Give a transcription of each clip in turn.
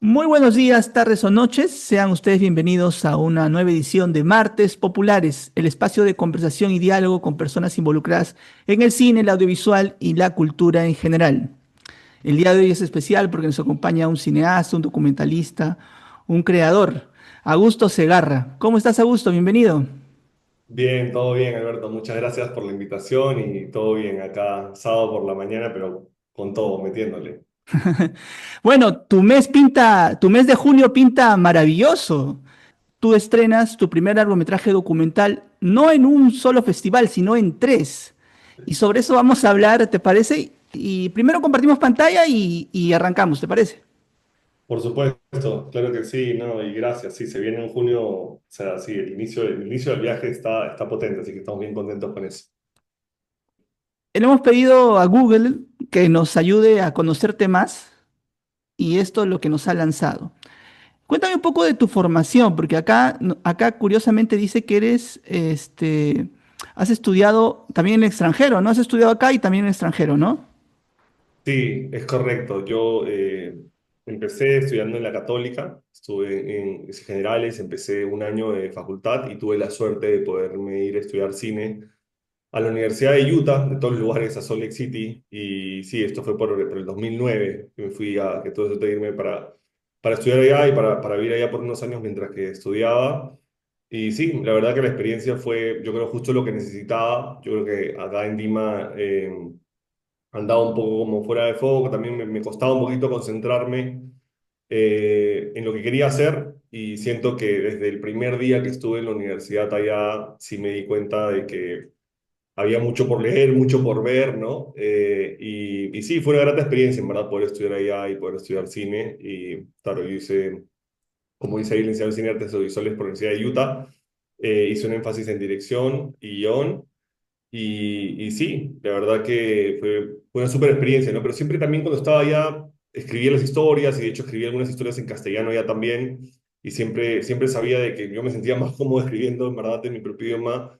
Muy buenos días, tardes o noches. Sean ustedes bienvenidos a una nueva edición de Martes Populares, el espacio de conversación y diálogo con personas involucradas en el cine, el audiovisual y la cultura en general. El día de hoy es especial porque nos acompaña un cineasta, un documentalista, un creador, Augusto Segarra. ¿Cómo estás, Augusto? Bienvenido. Bien, todo bien, Alberto. Muchas gracias por la invitación y todo bien acá, sábado por la mañana, pero con todo, metiéndole. Bueno, tu mes de julio pinta maravilloso. Tú estrenas tu primer largometraje documental no en un solo festival, sino en tres. Y sobre eso vamos a hablar, ¿te parece? Y primero compartimos pantalla y arrancamos, ¿te parece? Por supuesto, claro que sí, ¿no? Y gracias. Sí, se viene en junio, o sea, sí, el inicio del viaje está potente, así que estamos bien contentos con eso. Le hemos pedido a Google que nos ayude a conocerte más y esto es lo que nos ha lanzado. Cuéntame un poco de tu formación, porque acá, acá curiosamente dice que has estudiado también en el extranjero, ¿no? Has estudiado acá y también en el extranjero, ¿no? Sí, es correcto. Yo empecé estudiando en la Católica, estuve en generales, empecé un año de facultad y tuve la suerte de poderme ir a estudiar cine a la Universidad de Utah, de todos los lugares, a Salt Lake City. Y sí, esto fue por el 2009, que me fui que tuve que irme para estudiar allá y para vivir allá por unos años mientras que estudiaba. Y sí, la verdad que la experiencia fue, yo creo, justo lo que necesitaba. Yo creo que acá en Lima andaba un poco como fuera de foco, también me costaba un poquito concentrarme en lo que quería hacer y siento que desde el primer día que estuve en la universidad allá sí me di cuenta de que había mucho por leer, mucho por ver, ¿no? Y sí, fue una grata experiencia, en verdad, poder estudiar allá y poder estudiar cine. Y claro, yo hice, como dice ahí, licenciado en Cine y Artes Audiovisuales por la Universidad de Utah. Hice un énfasis en dirección y guión. Y sí, la verdad que fue una súper experiencia, ¿no? Pero siempre también cuando estaba allá, escribía las historias y de hecho escribí algunas historias en castellano ya también. Y siempre sabía de que yo me sentía más cómodo escribiendo, en verdad, en mi propio idioma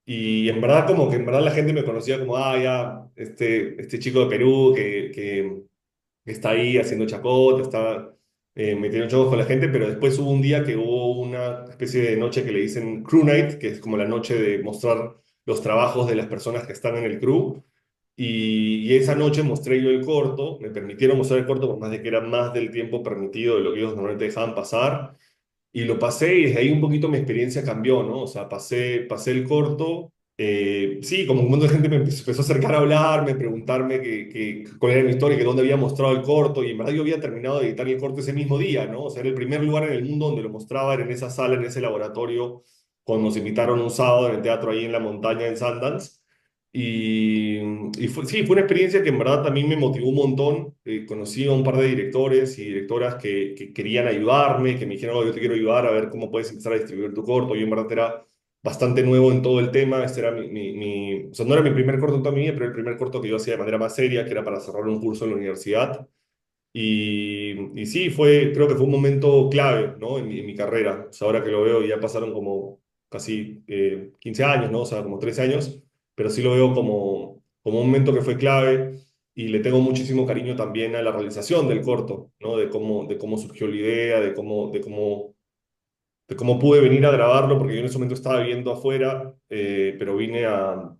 y en verdad, como que en verdad la gente me conocía como, ya, este chico de Perú que está ahí haciendo chacota, está metiendo chocos con la gente, pero después hubo un día que hubo una especie de noche que le dicen Crew Night, que es como la noche de mostrar los trabajos de las personas que están en el crew. Y esa noche mostré yo el corto, me permitieron mostrar el corto por más de que era más del tiempo permitido de lo que ellos normalmente dejaban pasar. Y lo pasé y desde ahí un poquito mi experiencia cambió, ¿no? O sea, pasé el corto. Sí, como un montón de gente me empezó a acercar a hablarme, preguntarme cuál era mi historia, que dónde había mostrado el corto. Y en verdad yo había terminado de editar el corto ese mismo día, ¿no? O sea, era el primer lugar en el mundo donde lo mostraba, era en esa sala, en ese laboratorio, cuando nos invitaron un sábado en el teatro ahí en la montaña en Sundance. Y, sí, fue una experiencia que en verdad también me motivó un montón. Conocí a un par de directores y directoras que querían ayudarme, que me dijeron, "Oh, yo te quiero ayudar a ver cómo puedes empezar a distribuir tu corto". Yo en verdad era bastante nuevo en todo el tema. Este era o sea, no era mi primer corto en toda mi vida, pero el primer corto que yo hacía de manera más seria, que era para cerrar un curso en la universidad. Y sí, creo que fue un momento clave, ¿no? En mi carrera. O sea, ahora que lo veo, ya pasaron como casi 15 años, ¿no? O sea, como 13 años, pero sí lo veo como un momento que fue clave y le tengo muchísimo cariño también a la realización del corto, ¿no? De cómo surgió la idea, de cómo pude venir a grabarlo, porque yo en ese momento estaba viviendo afuera, pero vine a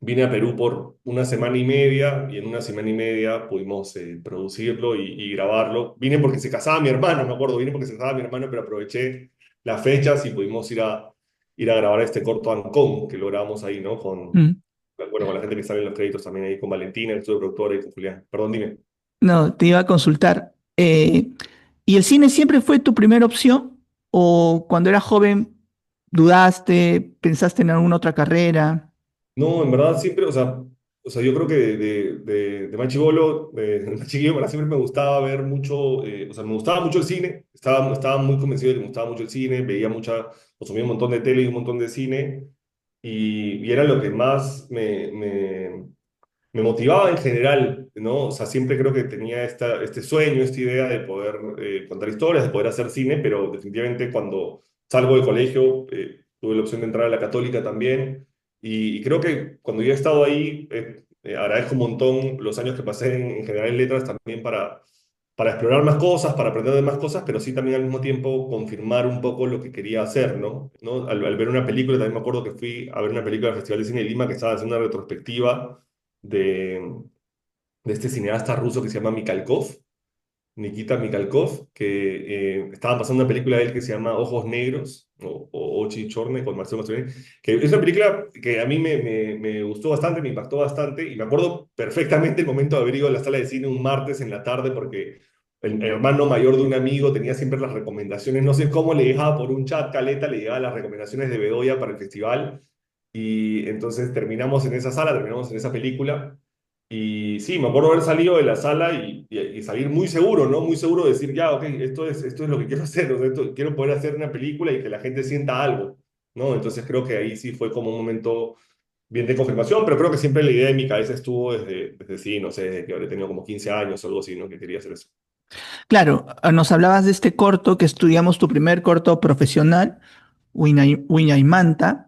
Perú por una semana y media y en una semana y media pudimos producirlo y grabarlo. Vine porque se casaba mi hermano, me acuerdo, vine porque se casaba mi hermano, pero aproveché las fechas y pudimos ir a grabar este corto Ancón, que lo grabamos ahí, ¿no? Mm. Bueno, con la gente que sale en los créditos también ahí, con Valentina, el estudio productor y con Julián. Perdón, dime. No, te iba a consultar. ¿Y el cine siempre fue tu primera opción? ¿O cuando eras joven dudaste, pensaste en alguna otra carrera? No, en verdad siempre, o sea, yo creo que de más chibolo, de más chiquillo, en verdad siempre me gustaba ver mucho, o sea, me gustaba mucho el cine, estaba muy convencido de que me gustaba mucho el cine, veía consumía un montón de tele y un montón de cine, y era lo que más me motivaba en general, ¿no? O sea, siempre creo que tenía este sueño, esta idea de poder contar historias, de poder hacer cine, pero definitivamente cuando salgo del colegio tuve la opción de entrar a la Católica también y creo que cuando yo he estado ahí agradezco un montón los años que pasé en general en letras también para explorar más cosas, para aprender de más cosas, pero sí también al mismo tiempo confirmar un poco lo que quería hacer, ¿no? Al ver una película, también me acuerdo que fui a ver una película del Festival de Cine de Lima que estaba haciendo una retrospectiva de, de este cineasta ruso que se llama Mikhalkov, Nikita Mikhalkov, que estaban pasando una película de él que se llama Ojos Negros, o Ochi Chorne, con Marcelo Mastroianni, que es una película que a mí me gustó bastante, me impactó bastante, y me acuerdo perfectamente el momento de haber ido a la sala de cine un martes en la tarde, porque el hermano mayor de un amigo tenía siempre las recomendaciones, no sé cómo le dejaba por un chat caleta, le llegaba las recomendaciones de Bedoya para el festival, y entonces terminamos en esa sala, terminamos en esa película. Y sí, me acuerdo haber salido de la sala y salir muy seguro, ¿no? Muy seguro de decir, ya, ok, esto es lo que quiero hacer, o sea, quiero poder hacer una película y que la gente sienta algo, ¿no? Entonces creo que ahí sí fue como un momento bien de confirmación, pero creo que siempre la idea de mi cabeza estuvo desde sí, no sé, desde que habré tenido como 15 años o algo así, ¿no? Que quería hacer eso. Claro, nos hablabas de este corto que estudiamos, tu primer corto profesional, Manta,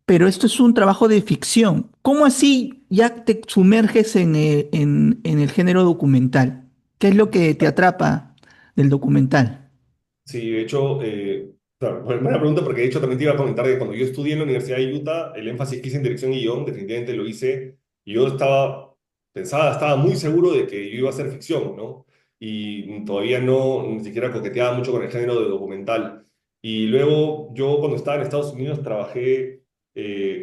pero esto es un trabajo de ficción. ¿Cómo así ya te sumerges en el género documental? ¿Qué es lo que te atrapa del documental? Sí, de hecho, claro, buena pregunta porque de hecho también te iba a comentar que cuando yo estudié en la Universidad de Utah, el énfasis que hice en dirección y guión, definitivamente lo hice y yo estaba muy seguro de que yo iba a hacer ficción, ¿no? Y todavía no, ni siquiera coqueteaba mucho con el género de documental. Y luego yo cuando estaba en Estados Unidos trabajé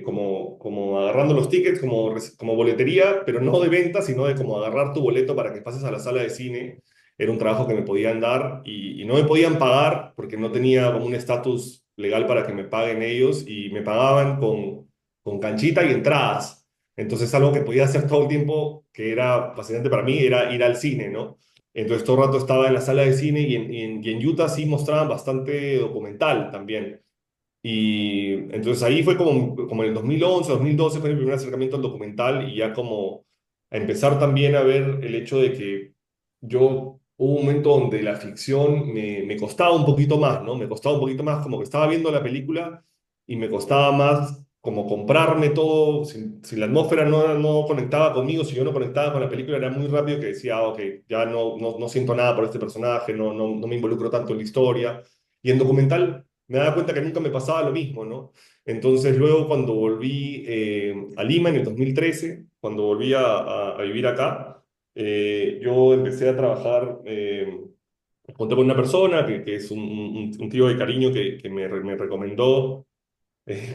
como agarrando los tickets, como boletería, pero no de venta, sino de como agarrar tu boleto para que pases a la sala de cine. Era un trabajo que me podían dar y no me podían pagar porque no tenía como un estatus legal para que me paguen ellos y me pagaban con canchita y entradas. Entonces algo que podía hacer todo el tiempo, que era fascinante para mí, era ir al cine, ¿no? Entonces todo el rato estaba en la sala de cine y en Utah sí mostraban bastante documental también. Y entonces ahí fue como en el 2011, 2012 fue mi primer acercamiento al documental y ya como a empezar también a ver el hecho de que yo hubo un momento donde la ficción me costaba un poquito más, ¿no? Me costaba un poquito más, como que estaba viendo la película y me costaba más como comprarme todo, si la atmósfera no conectaba conmigo, si yo no conectaba con la película, era muy rápido que decía, ok, ya no siento nada por este personaje, no me involucro tanto en la historia. Y en documental me daba cuenta que nunca me pasaba lo mismo, ¿no? Entonces luego cuando volví a Lima en el 2013, cuando volví a vivir acá, yo empecé a trabajar, conté con una persona que es un tío de cariño que me recomendó,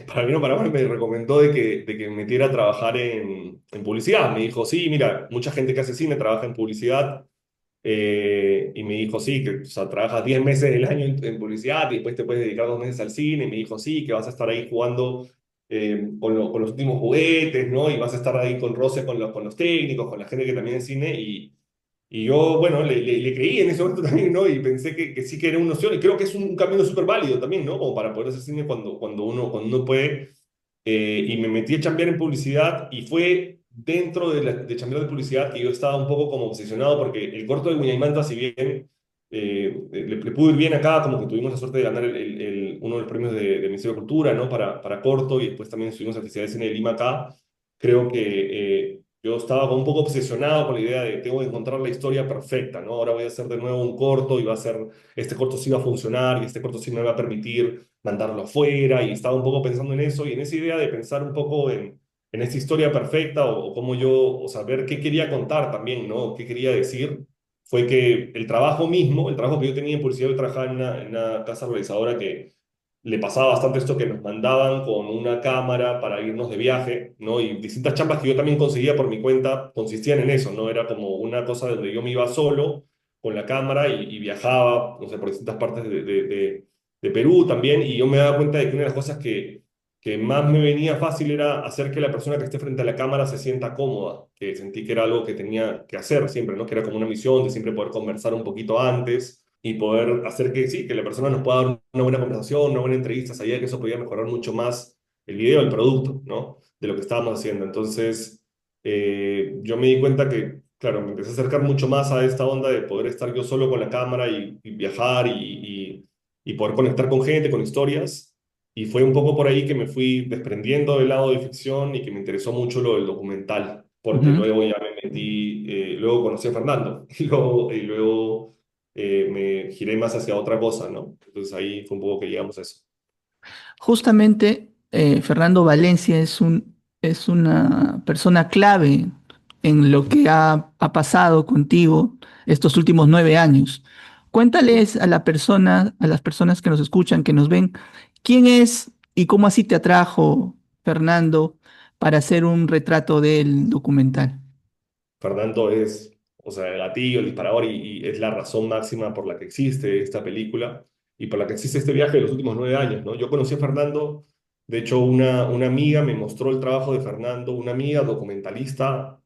para bien o para mal, me recomendó de que me metiera a trabajar en publicidad. Me dijo, sí, mira, mucha gente que hace cine trabaja en publicidad. Y me dijo, sí, que o sea, trabajas 10 meses del año en publicidad y después te puedes dedicar 2 meses al cine. Y me dijo, sí, que vas a estar ahí jugando con los últimos juguetes, ¿no? Y vas a estar ahí con roce con los técnicos, con la gente que también es cine. Y yo, bueno, le creí en ese momento también, ¿no? Y pensé que sí que era una opción. Y creo que es un camino súper válido también, ¿no? Como para poder hacer cine cuando uno puede. Y me metí a chambear en publicidad y fue dentro de chambear de publicidad que yo estaba un poco como obsesionado porque el corto de Manta, si bien le pudo ir bien acá, como que tuvimos la suerte de ganar uno de los premios de Ministerio de Cultura, ¿no? Para corto y después también estuvimos en el Festival de Cine de Lima acá. Creo que yo estaba como un poco obsesionado con la idea de tengo que encontrar la historia perfecta, ¿no? Ahora voy a hacer de nuevo un corto y este corto sí va a funcionar y este corto sí me va a permitir mandarlo afuera y estaba un poco pensando en eso y en esa idea de pensar un poco en esta historia perfecta o cómo yo, o saber qué quería contar también, ¿no? ¿Qué quería decir? Fue que el trabajo mismo, el trabajo que yo tenía en publicidad, yo trabajaba en una casa realizadora que le pasaba bastante esto que nos mandaban con una cámara para irnos de viaje, ¿no? Y distintas chambas que yo también conseguía por mi cuenta consistían en eso, ¿no? Era como una cosa donde yo me iba solo con la cámara y viajaba, no sé, por distintas partes de Perú también, y yo me daba cuenta de que una de las cosas que más me venía fácil era hacer que la persona que esté frente a la cámara se sienta cómoda, que sentí que era algo que tenía que hacer siempre, ¿no? Que era como una misión de siempre poder conversar un poquito antes y poder hacer que sí, que la persona nos pueda dar una buena conversación, una buena entrevista, sabía que eso podía mejorar mucho más el video, el producto, ¿no? De lo que estábamos haciendo. Entonces, yo me di cuenta que, claro, me empecé a acercar mucho más a esta onda de poder estar yo solo con la cámara y viajar y poder conectar con gente, con historias. Y fue un poco por ahí que me fui desprendiendo del lado de ficción y que me interesó mucho lo del documental. porque Ujú. luego ya me metí, luego conocí a Fernando y luego me giré más hacia otra cosa, ¿no? Entonces ahí fue un poco que llegamos a eso. Justamente Fernando Valencia es una persona clave en lo que ha pasado contigo estos últimos 9 años. Sí. Cuéntales a las personas que nos escuchan, que nos ven, quién es y cómo así te atrajo Fernando para hacer un retrato del documental. Fernando es, o sea, el gatillo, el disparador y es la razón máxima por la que existe esta película y por la que existe este viaje de los últimos 9 años, ¿no? Yo conocí a Fernando, de hecho, una amiga me mostró el trabajo de Fernando, una amiga documentalista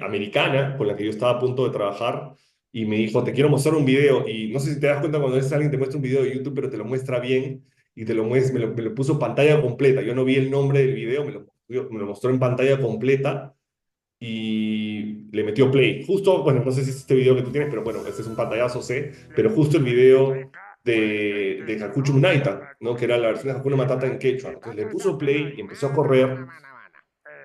americana con la que yo estaba a punto de trabajar y me dijo, te quiero mostrar un video y no sé si te das cuenta cuando a veces alguien te muestra un video de YouTube, pero te lo muestra bien y te lo muestra, me lo puso pantalla completa, yo no vi el nombre del video, me lo mostró en pantalla completa y le metió play. Justo, bueno, no sé si es este video que tú tienes, pero bueno, este es un pantallazo, sé, pero justo el video de Hakuchu Munaita, ¿no? Que era la versión de Hakuna Matata en quechua. Entonces le puso play y empezó a correr.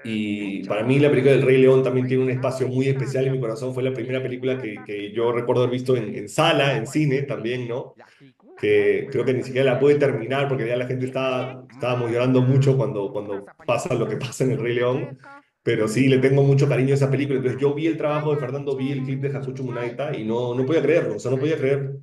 Y para mí la película del Rey León también tiene un espacio muy especial en mi corazón. Fue la primera película que yo recuerdo haber visto en sala, en cine también, ¿no? Que creo que ni siquiera la pude terminar porque ya la gente estábamos llorando mucho cuando pasa lo que pasa en El Rey León, pero sí le tengo mucho cariño a esa película. Entonces yo vi el trabajo de Fernando, vi el clip de Hakucho Munaita y no podía creerlo, o sea, no podía creer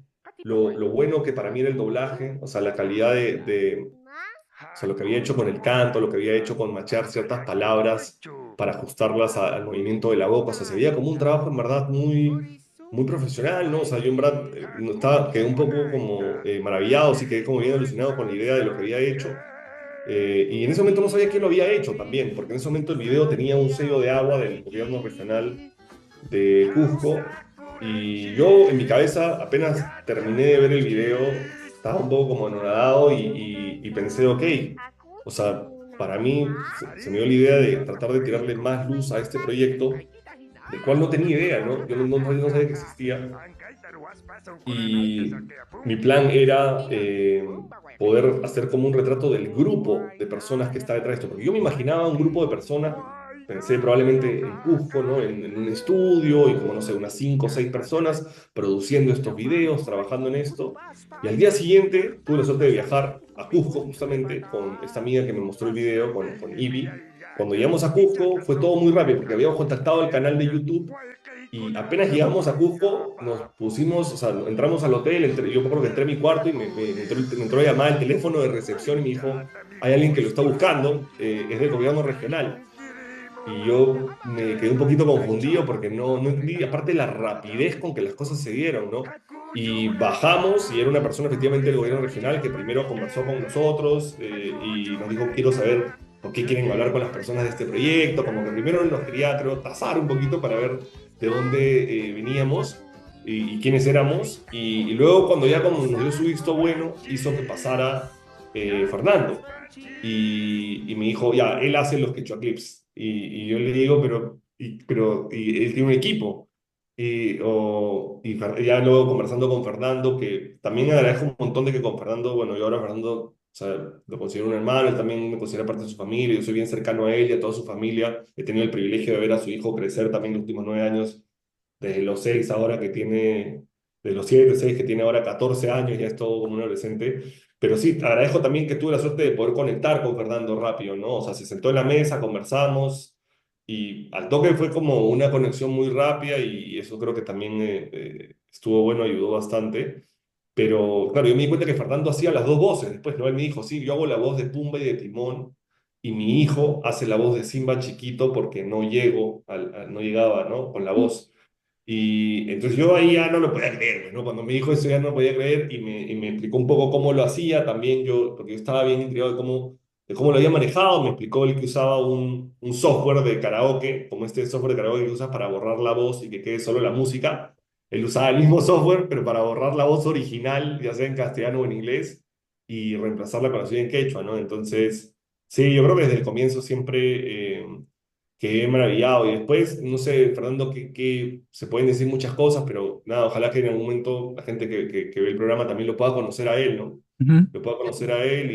lo bueno que para mí era el doblaje, o sea, la calidad o sea, lo que había hecho con el canto, lo que había hecho con machear ciertas palabras para ajustarlas al movimiento de la boca, o sea, se veía como un trabajo en verdad muy profesional, ¿no? O sea, yo en verdad no estaba, quedé un poco como maravillado, sí quedé como bien alucinado con la idea de lo que había hecho. Y en ese momento no sabía quién lo había hecho también, porque en ese momento el video tenía un sello de agua del gobierno regional de Cusco, y yo en mi cabeza apenas terminé de ver el video, estaba un poco como anonadado y pensé, ok, o sea, para mí se me dio la idea de tratar de tirarle más luz a este proyecto, del cual no tenía idea, ¿no? Yo no sabía que existía, y mi plan era poder hacer como un retrato del grupo de personas que está detrás de esto, porque yo me imaginaba un grupo de personas, pensé probablemente en Cusco, ¿no? En un estudio y como, no sé, unas 5 o 6 personas produciendo estos videos, trabajando en esto. Y al día siguiente tuve la suerte de viajar a Cusco justamente con esta amiga que me mostró el video, con Ivy. Cuando llegamos a Cusco fue todo muy rápido porque habíamos contactado el canal de YouTube y apenas llegamos a Cusco, nos pusimos, o sea, entramos al hotel, yo me acuerdo que entré a mi cuarto y me entró la llamada al teléfono de recepción y me dijo, hay alguien que lo está buscando, es del gobierno regional. Y yo me quedé un poquito confundido porque no entendí, aparte la rapidez con que las cosas se dieron, ¿no? Y bajamos y era una persona efectivamente del gobierno regional que primero conversó con nosotros y nos dijo, quiero saber por qué quieren hablar con las personas de este proyecto, como que primero nos quería, creo, tasar un poquito para ver de dónde veníamos y quiénes éramos. Y luego cuando ya como nos dio su visto bueno, hizo que pasara Fernando y me dijo, ya, él hace los quechua clips. Y yo le digo, pero él tiene un equipo. Ya luego conversando con Fernando, que también agradezco un montón de que con Fernando, bueno, yo ahora Fernando, o sea, lo considero un hermano, él también me considera parte de su familia, yo soy bien cercano a él y a toda su familia. He tenido el privilegio de ver a su hijo crecer también los últimos 9 años, desde los 6 ahora que tiene, de los 7 6 que tiene ahora 14 años, ya es todo como un adolescente. Pero sí, te agradezco también que tuve la suerte de poder conectar con Fernando rápido, ¿no? O sea, se sentó en la mesa, conversamos y al toque fue como una conexión muy rápida y eso creo que también estuvo bueno, ayudó bastante. Pero claro, yo me di cuenta que Fernando hacía las dos voces. Después, ¿no? Él me dijo, sí, yo hago la voz de Pumba y de Timón y mi hijo hace la voz de Simba chiquito porque no llegaba, ¿no? Con la voz. Y entonces yo ahí ya no lo podía creer, ¿no? Cuando me dijo eso ya no lo podía creer y me explicó un poco cómo lo hacía también yo, porque yo estaba bien intrigado de cómo lo había manejado, me explicó él que usaba un software de karaoke, como este software de karaoke que usas para borrar la voz y que quede solo la música. Él usaba el mismo software, pero para borrar la voz original, ya sea en castellano o en inglés, y reemplazarla con la suya en quechua, ¿no? Entonces, sí, yo creo que desde el comienzo siempre... quedé maravillado. Y después, no sé, Fernando, que se pueden decir muchas cosas, pero nada, ojalá que en algún momento la gente que ve el programa también lo pueda conocer a él, ¿no? Ujú. Lo pueda conocer a él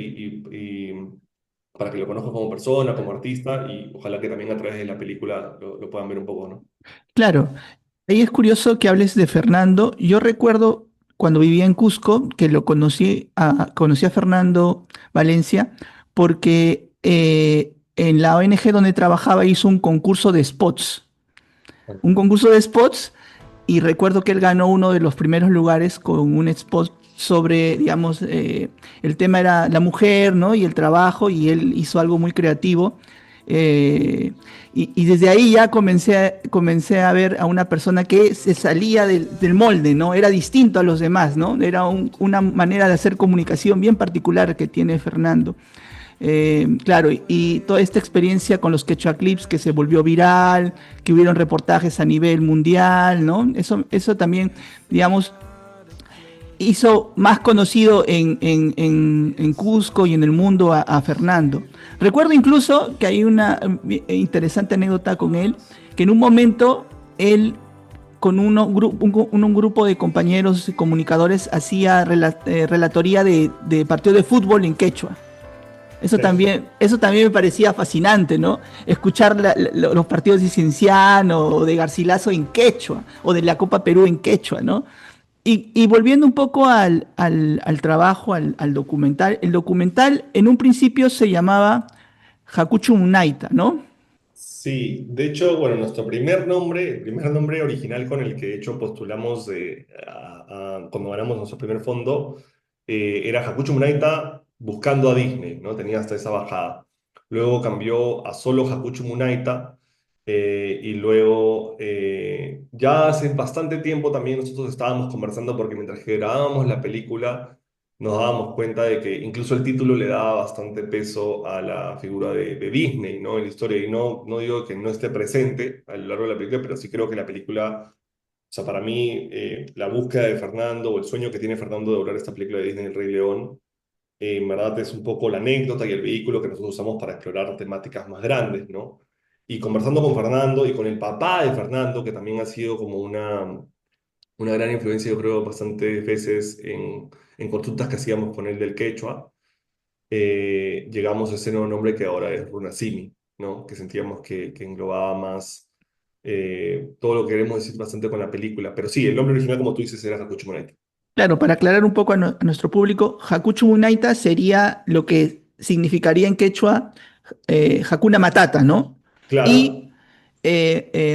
para que lo conozcan como persona, como artista, y ojalá que también a través de la película lo puedan ver un poco, ¿no? Claro, ahí es curioso que hables de Fernando. Yo recuerdo cuando vivía en Cusco que conocí a Fernando Valencia porque en la ONG donde trabajaba hizo un concurso de spots y recuerdo que él ganó uno de los primeros lugares con un spot sobre, digamos, el tema era la mujer, ¿no? Y el trabajo, y él hizo algo muy creativo. eh, y desde ahí ya comencé a ver a una persona que se salía del molde, ¿no? Era distinto a los demás, ¿no? Era una manera de hacer comunicación bien particular que tiene Fernando. Claro, y toda esta experiencia con los Quechua Clips que se volvió viral, que hubieron reportajes a nivel mundial, ¿no? Eso también, digamos, hizo más conocido en Cusco y en el mundo a Fernando. Recuerdo incluso que hay una interesante anécdota con él, que en un momento él con un grupo de compañeros comunicadores hacía relatoría de partido de fútbol en quechua. Eso también me parecía fascinante, ¿no? Escuchar los partidos de Cienciano o de Garcilaso en quechua, o de la Copa Perú en quechua, ¿no? Y volviendo un poco al trabajo, al documental, el documental en un principio se llamaba Hakuchu Munaita, ¿no? Sí, de hecho, bueno, nuestro primer nombre, el primer nombre original con el que de hecho postulamos cuando ganamos nuestro primer fondo, era Hakucho Munaita buscando a Disney, ¿no? Tenía hasta esa bajada. Luego cambió a solo Hakucho Munaita y luego ya hace bastante tiempo también nosotros estábamos conversando porque mientras que grabábamos la película nos dábamos cuenta de que incluso el título le daba bastante peso a la figura de Disney, ¿no? En la historia. Y no digo que no esté presente a lo largo de la película, pero sí creo que la película, o sea, para mí, la búsqueda de Fernando o el sueño que tiene Fernando de lograr esta película de Disney, El Rey León, en verdad es un poco la anécdota y el vehículo que nosotros usamos para explorar temáticas más grandes, ¿no? Y conversando con Fernando y con el papá de Fernando, que también ha sido como una gran influencia, yo creo, bastantes veces en consultas que hacíamos con él del quechua, llegamos a ese nuevo nombre que ahora es Runasimi, ¿no? Que sentíamos que englobaba más todo lo que queremos decir bastante con la película. Pero sí, el nombre original, como tú dices, era Hakucho Monaita. Claro, para aclarar un poco a nuestro público, Hakuchu Munaita sería lo que significaría en quechua Hakuna Matata, ¿no? Claro, Y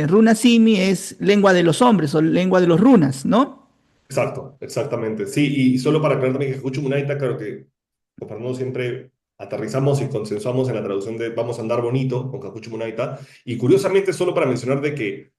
Runa Simi es lengua de los hombres o lengua de los runas, ¿no? exacto, exactamente. Sí, y solo para aclarar también que Hakucho Monaita, claro que con Fernando siempre aterrizamos y consensuamos en la traducción de Vamos a andar bonito con Hakucho Monaita. Y curiosamente, solo para mencionar de que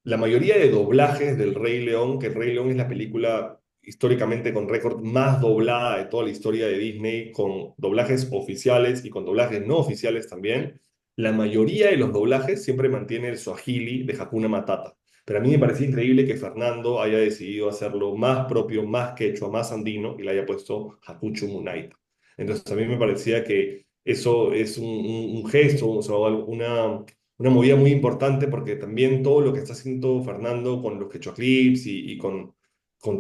la mayoría de doblajes del Rey León, que el Rey León es la película históricamente con récord más doblada de toda la historia de Disney, con doblajes oficiales y con doblajes no oficiales también, la mayoría de los doblajes siempre mantiene el Swahili de Hakuna Matata. Pero a mí me parecía increíble que Fernando haya decidido hacerlo más propio, más quechua, más andino y le haya puesto Hakuchu Munaita. Entonces a mí me parecía que eso es un gesto, o sea, una movida muy importante porque también todo lo que está haciendo Fernando con los Quechua Clips y con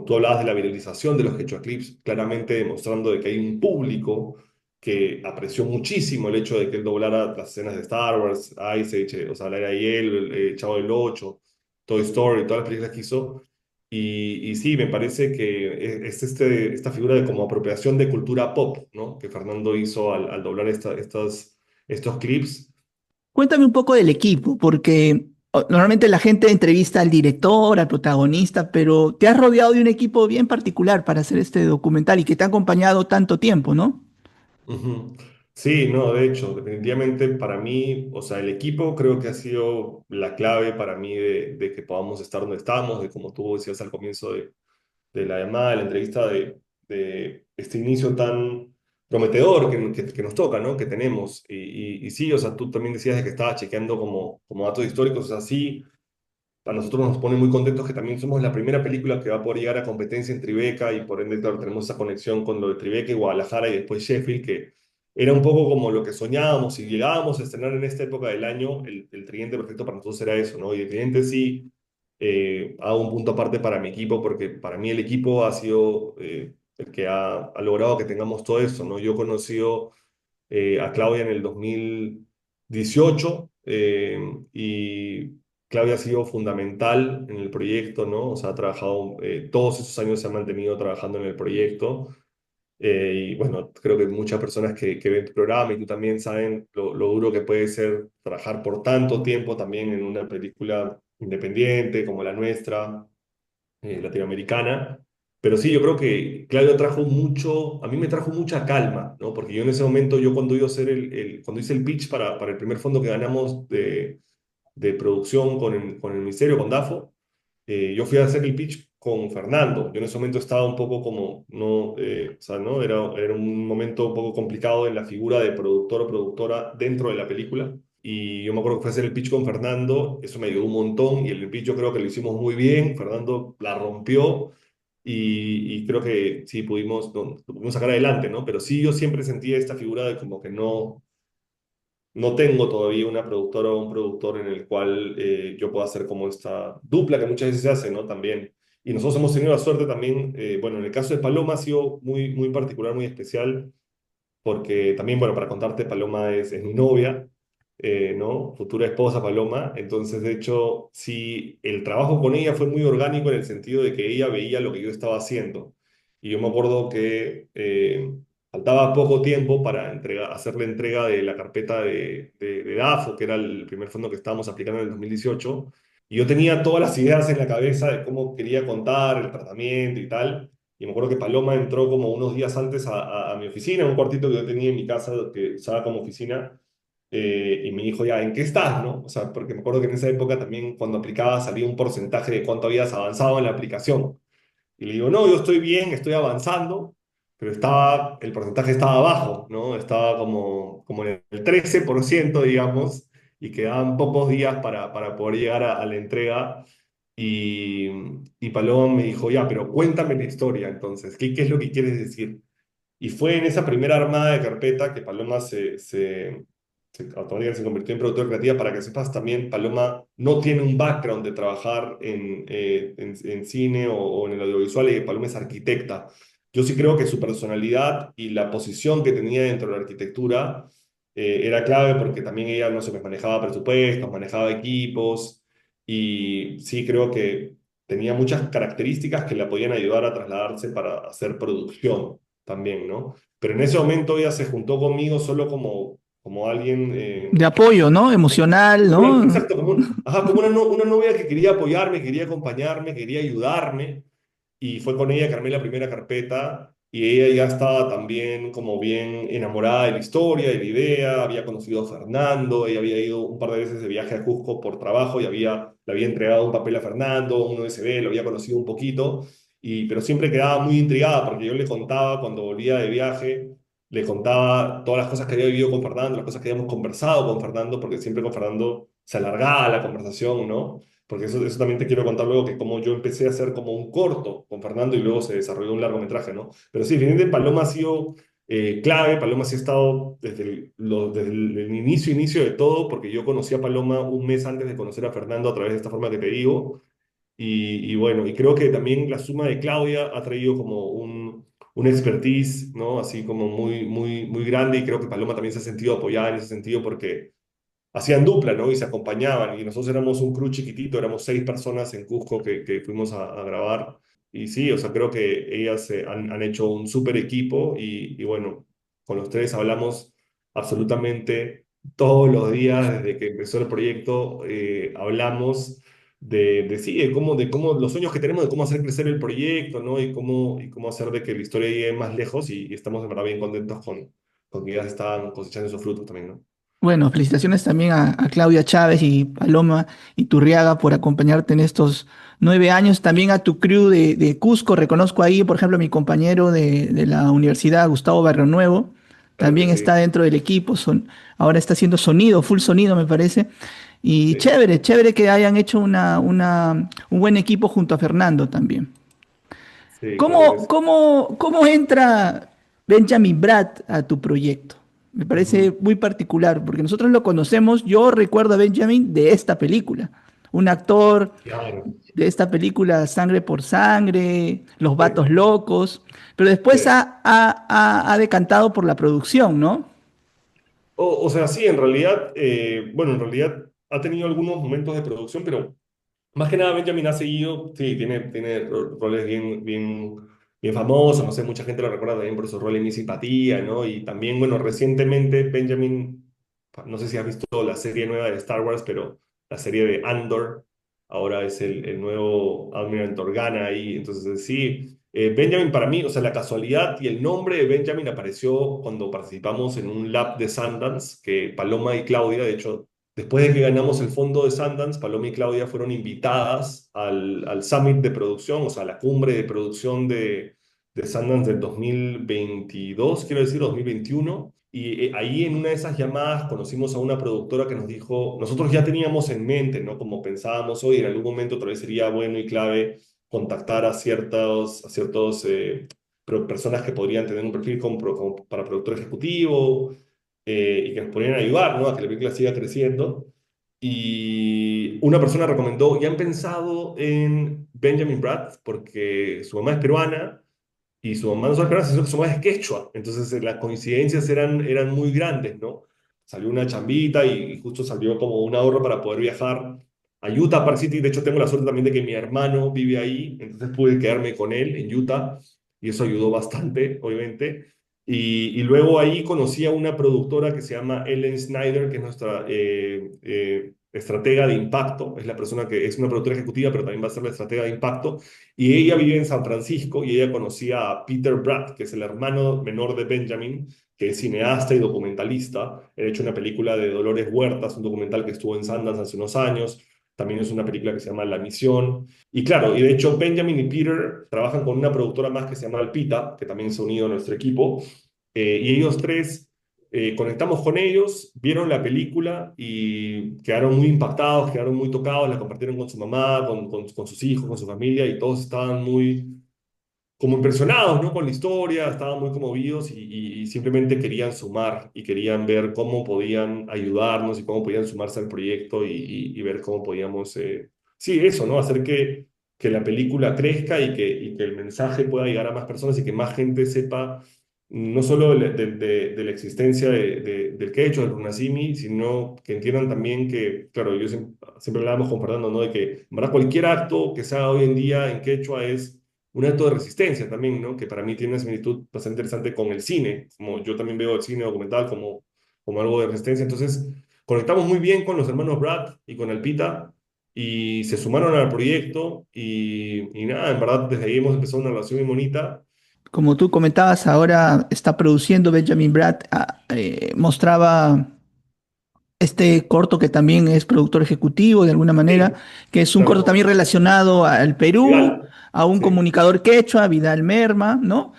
tú hablabas de la viralización de los Quechua Clips, claramente demostrando de que hay un público que apreció muchísimo el hecho de que él doblara las escenas de Star Wars, Ice Age, o sea, La Era de Hielo, el Chavo del Ocho, Toy Story, todas las películas que hizo. Y sí, me parece que es esta figura de como apropiación de cultura pop, ¿no? Que Fernando hizo al doblar estos clips. Cuéntame un poco del equipo, porque normalmente la gente entrevista al director, al protagonista, pero te has rodeado de un equipo bien particular para hacer este documental y que te ha acompañado tanto tiempo, ¿no? Ujú. Sí, no, de hecho, definitivamente para mí, o sea, el equipo creo que ha sido la clave para mí de que podamos estar donde estamos, de como tú decías al comienzo de la llamada, de la entrevista, de este inicio tan prometedor que nos toca, ¿no? Que tenemos. Y sí, o sea, tú también decías de que estabas chequeando como datos históricos, o sea, sí, a nosotros nos pone muy contentos que también somos la primera película que va a poder llegar a competencia en Tribeca y por ende, claro, tenemos esa conexión con lo de Tribeca y Guadalajara y después Sheffield, que era un poco como lo que soñábamos. Si llegábamos a estrenar en esta época del año, el tridente perfecto para nosotros era eso, ¿no? Y el tridente sí, hago un punto aparte para mi equipo porque para mí el equipo ha sido el que ha logrado que tengamos todo eso, ¿no? Yo he conocido a Claudia en el 2018 y Claudia ha sido fundamental en el proyecto, ¿no? O sea, ha trabajado, todos esos años se ha mantenido trabajando en el proyecto. Y bueno, creo que muchas personas que ven tu programa y tú también saben lo duro que puede ser trabajar por tanto tiempo también en una película independiente como la nuestra, latinoamericana. Pero sí, yo creo que Claudio trajo mucho, a mí me trajo mucha calma, ¿no? Porque yo en ese momento, yo cuando iba a hacer cuando hice el pitch para el primer fondo que ganamos de producción con el ministerio, con DAFO, yo fui a hacer el pitch con Fernando. Yo en ese momento estaba un poco como, no, o sea, ¿no? Era un momento un poco complicado en la figura de productor o productora dentro de la película. Y yo me acuerdo que fui a hacer el pitch con Fernando, eso me ayudó un montón y el pitch yo creo que lo hicimos muy bien, Fernando la rompió y creo que sí pudimos, lo pudimos sacar adelante, ¿no? Pero sí yo siempre sentía esta figura de como que no tengo todavía una productora o un productor en el cual yo pueda hacer como esta dupla que muchas veces se hace, ¿no? También. Y nosotros hemos tenido la suerte también, bueno, en el caso de Paloma ha sido muy particular, muy especial, porque también, bueno, para contarte, Paloma es mi novia, ¿no? Futura esposa Paloma. Entonces, de hecho, sí, el trabajo con ella fue muy orgánico en el sentido de que ella veía lo que yo estaba haciendo. Y yo me acuerdo que faltaba poco tiempo para hacer la entrega de la carpeta de DAFO, que era el primer fondo que estábamos aplicando en el 2018. Y yo tenía todas las ideas en la cabeza de cómo quería contar el tratamiento y tal. Y me acuerdo que Paloma entró como unos días antes a mi oficina, un cuartito que yo tenía en mi casa que usaba como oficina, y me dijo, ya, ¿en qué estás, no? O sea, porque me acuerdo que en esa época también cuando aplicaba salía un porcentaje de cuánto habías avanzado en la aplicación. Y le digo, no, yo estoy bien, estoy avanzando, pero el porcentaje estaba bajo, ¿no? Estaba como en el 13%, digamos, y quedaban pocos días para poder llegar a la entrega. Y, y Paloma me dijo, ya, pero cuéntame la historia entonces, ¿qué es lo que quieres decir? Y fue en esa primera armada de carpeta que Paloma automáticamente se convirtió en productora creativa. Para que sepas también, Paloma no tiene un background de trabajar en cine o en el audiovisual, y Paloma es arquitecta. Yo sí creo que su personalidad y la posición que tenía dentro de la arquitectura era clave porque también ella, no sé, pues manejaba presupuestos, manejaba equipos y sí creo que tenía muchas características que la podían ayudar a trasladarse para hacer producción también, ¿no? Pero en ese momento ella se juntó conmigo solo como alguien, De apoyo, ¿no? Emocional, ¿no? exacto, como una novia que quería apoyarme, quería acompañarme, quería ayudarme, y fue con ella que armé la primera carpeta y ella ya estaba también como bien enamorada de la historia, de la idea, había conocido a Fernando, ella había ido un par de veces de viaje a Cusco por trabajo y le había entregado un papel a Fernando, un USB, lo había conocido un poquito, pero siempre quedaba muy intrigada porque yo le contaba cuando volvía de viaje, le contaba todas las cosas que había vivido con Fernando, las cosas que habíamos conversado con Fernando, porque siempre con Fernando se alargaba la conversación, ¿no? Porque eso también te quiero contar luego, que como yo empecé a hacer como un corto con Fernando y luego se desarrolló un largometraje, ¿no? Pero sí, finalmente Paloma ha sido clave. Paloma sí ha estado desde el inicio de todo, porque yo conocí a Paloma un mes antes de conocer a Fernando a través de esta forma que te digo. Y bueno, y creo que también la suma de Claudia ha traído como un expertise, ¿no? Así como muy grande, y creo que Paloma también se ha sentido apoyada en ese sentido porque hacían dupla, ¿no? Y se acompañaban. Y nosotros éramos un crew chiquitito, éramos 6 personas en Cusco que fuimos a grabar. Y sí, o sea, creo que ellas han hecho un súper equipo y bueno, con los tres hablamos absolutamente todos los días desde que empezó el proyecto. Hablamos sí, de cómo los sueños que tenemos, de cómo hacer crecer el proyecto, ¿no? Y cómo hacer de que la historia llegue más lejos y estamos de verdad bien contentos con que ya se están cosechando esos frutos también, ¿no? Bueno, felicitaciones también a Claudia Chávez y Paloma Iturriaga por acompañarte en estos 9 años. También a tu crew de Cusco. Reconozco ahí, por ejemplo, a mi compañero de la universidad, Gustavo Barrio Nuevo. Claro que También está sí. dentro del equipo. Ahora está haciendo sonido, full sonido, me parece. Y Sí, chévere, chévere que hayan hecho un buen equipo junto a Fernando también. sí, claro que ¿Cómo, sí. cómo, cómo entra Benjamin Bratt a tu proyecto? Me parece Ujú. muy particular, porque nosotros lo conocemos, yo recuerdo a Benjamin de esta película, un actor Claro. de esta película Sangre por Sangre, Los Sí, Vatos Locos, pero después sí. ha decantado por la producción, ¿no? O sea, sí, en realidad, bueno, en realidad ha tenido algunos momentos de producción, pero más que nada Benjamin ha seguido, sí, tiene roles bien famosos, no sé, mucha gente lo recuerda también por su rol en Mi Simpatía, ¿no? Y también, bueno, recientemente Benjamin, no sé si has visto la serie nueva de Star Wars, pero la serie de Andor, ahora es el nuevo Almirante Organa ahí, entonces sí, Benjamin para mí, o sea, la casualidad y el nombre de Benjamin apareció cuando participamos en un lab de Sundance, que Paloma y Claudia, de hecho, después de que ganamos el fondo de Sundance, Paloma y Claudia fueron invitadas al Summit de producción, o sea, a la cumbre de producción de Sundance del 2022, quiero decir, 2021. Y ahí en una de esas llamadas conocimos a una productora que nos dijo, nosotros ya teníamos en mente, ¿no? Como pensábamos hoy, en algún momento tal vez sería bueno y clave contactar a ciertos personas que podrían tener un perfil como para productor ejecutivo, y que nos podrían ayudar, ¿no? A que la película siga creciendo. Y una persona recomendó, ¿ya han pensado en Benjamin Bratt? Porque su mamá es peruana y su mamá no solo es peruana, sino que su mamá es quechua. Entonces las coincidencias eran muy grandes, ¿no? Salió una chambita y justo salió como un ahorro para poder viajar a Utah Park City. De hecho, tengo la suerte también de que mi hermano vive ahí, entonces pude quedarme con él en Utah y eso ayudó bastante, obviamente. Y luego ahí conocí a una productora que se llama Ellen Snyder, que es nuestra estratega de impacto. Es la persona que es una productora ejecutiva, pero también va a ser la estratega de impacto. Y ella vive en San Francisco y ella conocía a Peter Bratt, que es el hermano menor de Benjamin, que es cineasta y documentalista. Él ha hecho una película de Dolores Huertas, un documental que estuvo en Sundance hace unos años. También es una película que se llama La Misión. Y claro, y de hecho Benjamin y Peter trabajan con una productora más que se llama Alpita, que también se ha unido a nuestro equipo. Y ellos tres conectamos con ellos, vieron la película y quedaron muy impactados, quedaron muy tocados, la compartieron con su mamá, con sus hijos, con su familia y todos estaban muy como impresionados, ¿no? Con la historia, estaban muy conmovidos y simplemente querían sumar y querían ver cómo podían ayudarnos y cómo podían sumarse al proyecto y ver cómo podíamos, sí, eso, ¿no? Hacer que la película crezca y que el mensaje pueda llegar a más personas y que más gente sepa no solo de la existencia del quechua, del runasimi, sino que entiendan también que, claro, yo siempre hablábamos con Fernando, ¿no? De que, en verdad, cualquier acto que se haga hoy en día en quechua es un acto de resistencia también, ¿no? Que para mí tiene una similitud bastante interesante con el cine, como yo también veo el cine documental como algo de resistencia. Entonces, conectamos muy bien con los hermanos Brad y con Alpita y se sumaron al proyecto y nada, en verdad desde ahí hemos empezado una relación muy bonita. Como tú comentabas, ahora está produciendo Benjamin Bratt, mostraba este corto que también es productor ejecutivo de alguna manera, Sí, que es un corto claro, también relacionado al Perú, legal. a un Sí, comunicador quechua, Vidal Merma, ¿no?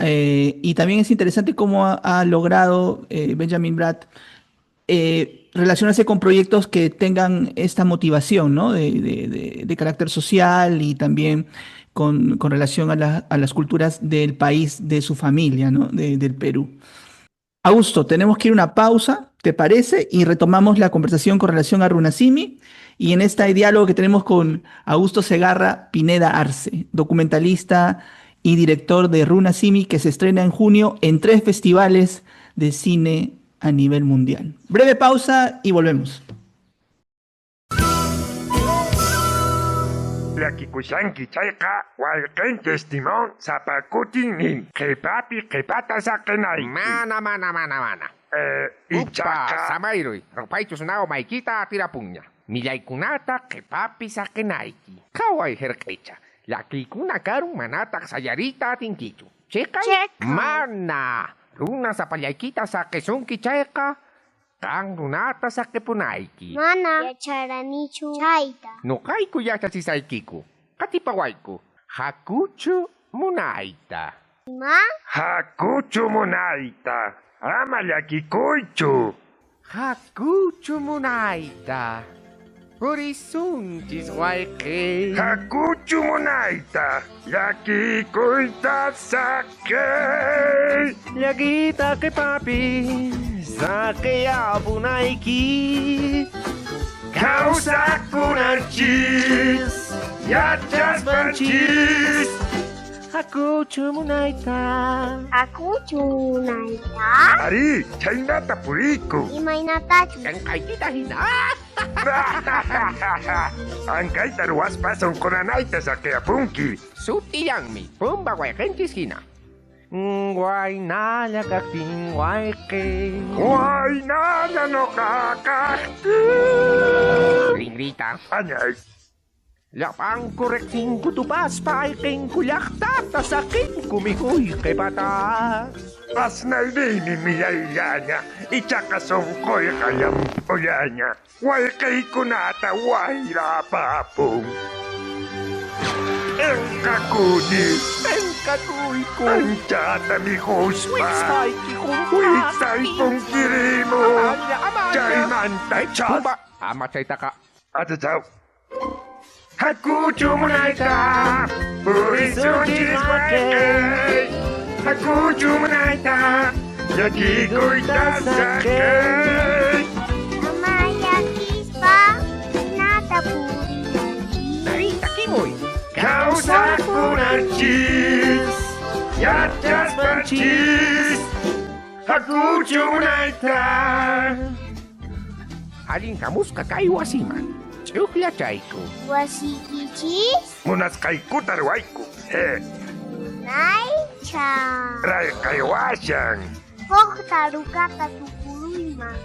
Y también es interesante cómo ha logrado Benjamin Bratt relacionarse con proyectos que tengan esta motivación, ¿no? De carácter social y también con relación a las culturas del país, de su familia, ¿no? Del Perú. Augusto, tenemos que ir a una pausa, ¿te parece? Y retomamos la conversación con relación a Runasimi y en este diálogo que tenemos con Augusto Segarra Pineda Arce, documentalista y director de Runasimi, que se estrena en junio en 3 festivales de cine a nivel mundial. Breve pausa y volvemos. Tlaquicuyanqui chayqa wallqinchis timón sapakutinin qhipapi qhipata saqinayki. Mana. Ichaqa Upa, Samairoy, Ropaichus nao Maikita Tirapuña. Millaykunata qhipapi saqinayki. Kaway herqecha. Llakikuna karun manata sayarita tinkichu. Chekay? Mana. Runa sapallaykita saqisunki chayqa. Kan runata saqipunayki. Mana yacharanichu chayta. Nuqayku yachachisaykiku. Qatipawayku. Hakuchu munayta. Ma hakuchu munayta ama llakikuychu. Hakuchu munayta. Purisunchis wayqi. Hakuchu munayta llakikuyta saqay. Llakita qhipapi saqiyapunayki. Kawsakunanchis yachaspanchis Hakuchu munaita. Hakuchu munaita. Ari, chaynata puriku. Imaynatachu. Kankaytita hina. Ankaita ruwaspason kunanayta saqiapunki. Sutiyanmi, pumba guaygentis hina. Guaynalla kaktin guayque. Waynalla noqaqaqti. Ringrita. Añay. Lapang korekting kutupas paaiking kulyakta sa akin kumihoy kay bata. Asnaydini miyayanya. Ichakasongkoy kayam oyanya. Way kay kunata wayra papong. Engkakuni. Engkatuy ko. Anchata mi huspa. Witsay kikong Witsay kong kirimo. Chaymanta chat. Pumba. Amatay taka. Atataw. Hakuchu munaita. Urisunjis wakay. Hakuchu munaita. Yakikoy tasakay. Namayakispa. Natapuri. Narita kimoy. Kausak punarchis. Yatas panchis. Hakuchu munaita. Alin kamus kakayo asiman. Chukla chayko. Wasikichis. Munas kay kutarwaiku. He. Naycha. Ray kay wasyan. Hoktarukata tukuruyman.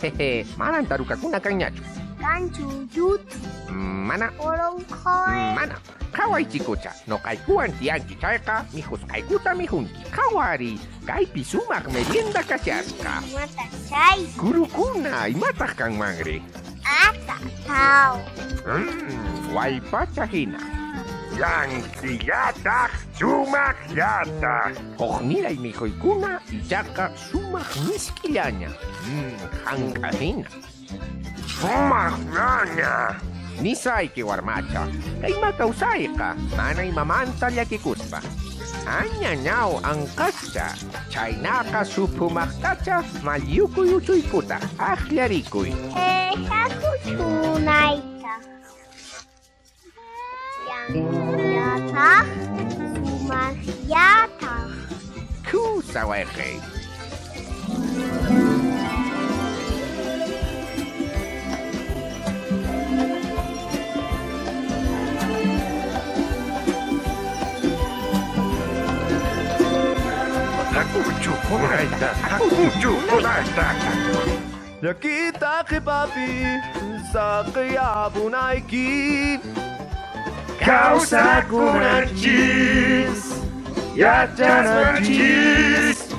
Hehe, manan taruka kuna kanyacho. Kanchu yut. Mana. Orongkoy. Mana. Kawai chikocha. No kay kuan tianki chayka. Mijos kay kuta mijunki. Kawari. Kay pisumak merienda kasyasca. Matasay. Kurukuna. Imatah kang mangre. Ata. Tao. Wai pachahina. Yang tiyatak sumakyata. Kohnilay mihoy kuna. Ichaka sumak miskilanya. Hangkahina. Sumakyanya. Nisay ki warmacha, kay makausay ka, manay mamantal yakikuspa. Anya nyaw ang katsa, chay naka supumaktacha, malyukuy-utoy kuta, aklarikoy. Hakuchu naita. Yang yata. Sumahyata. Kusaweke. Hakuchu munaita. Hakuchu munaita. Nakita kay papi sa kayabunayki. Kausak punarchis. Yatas panchis.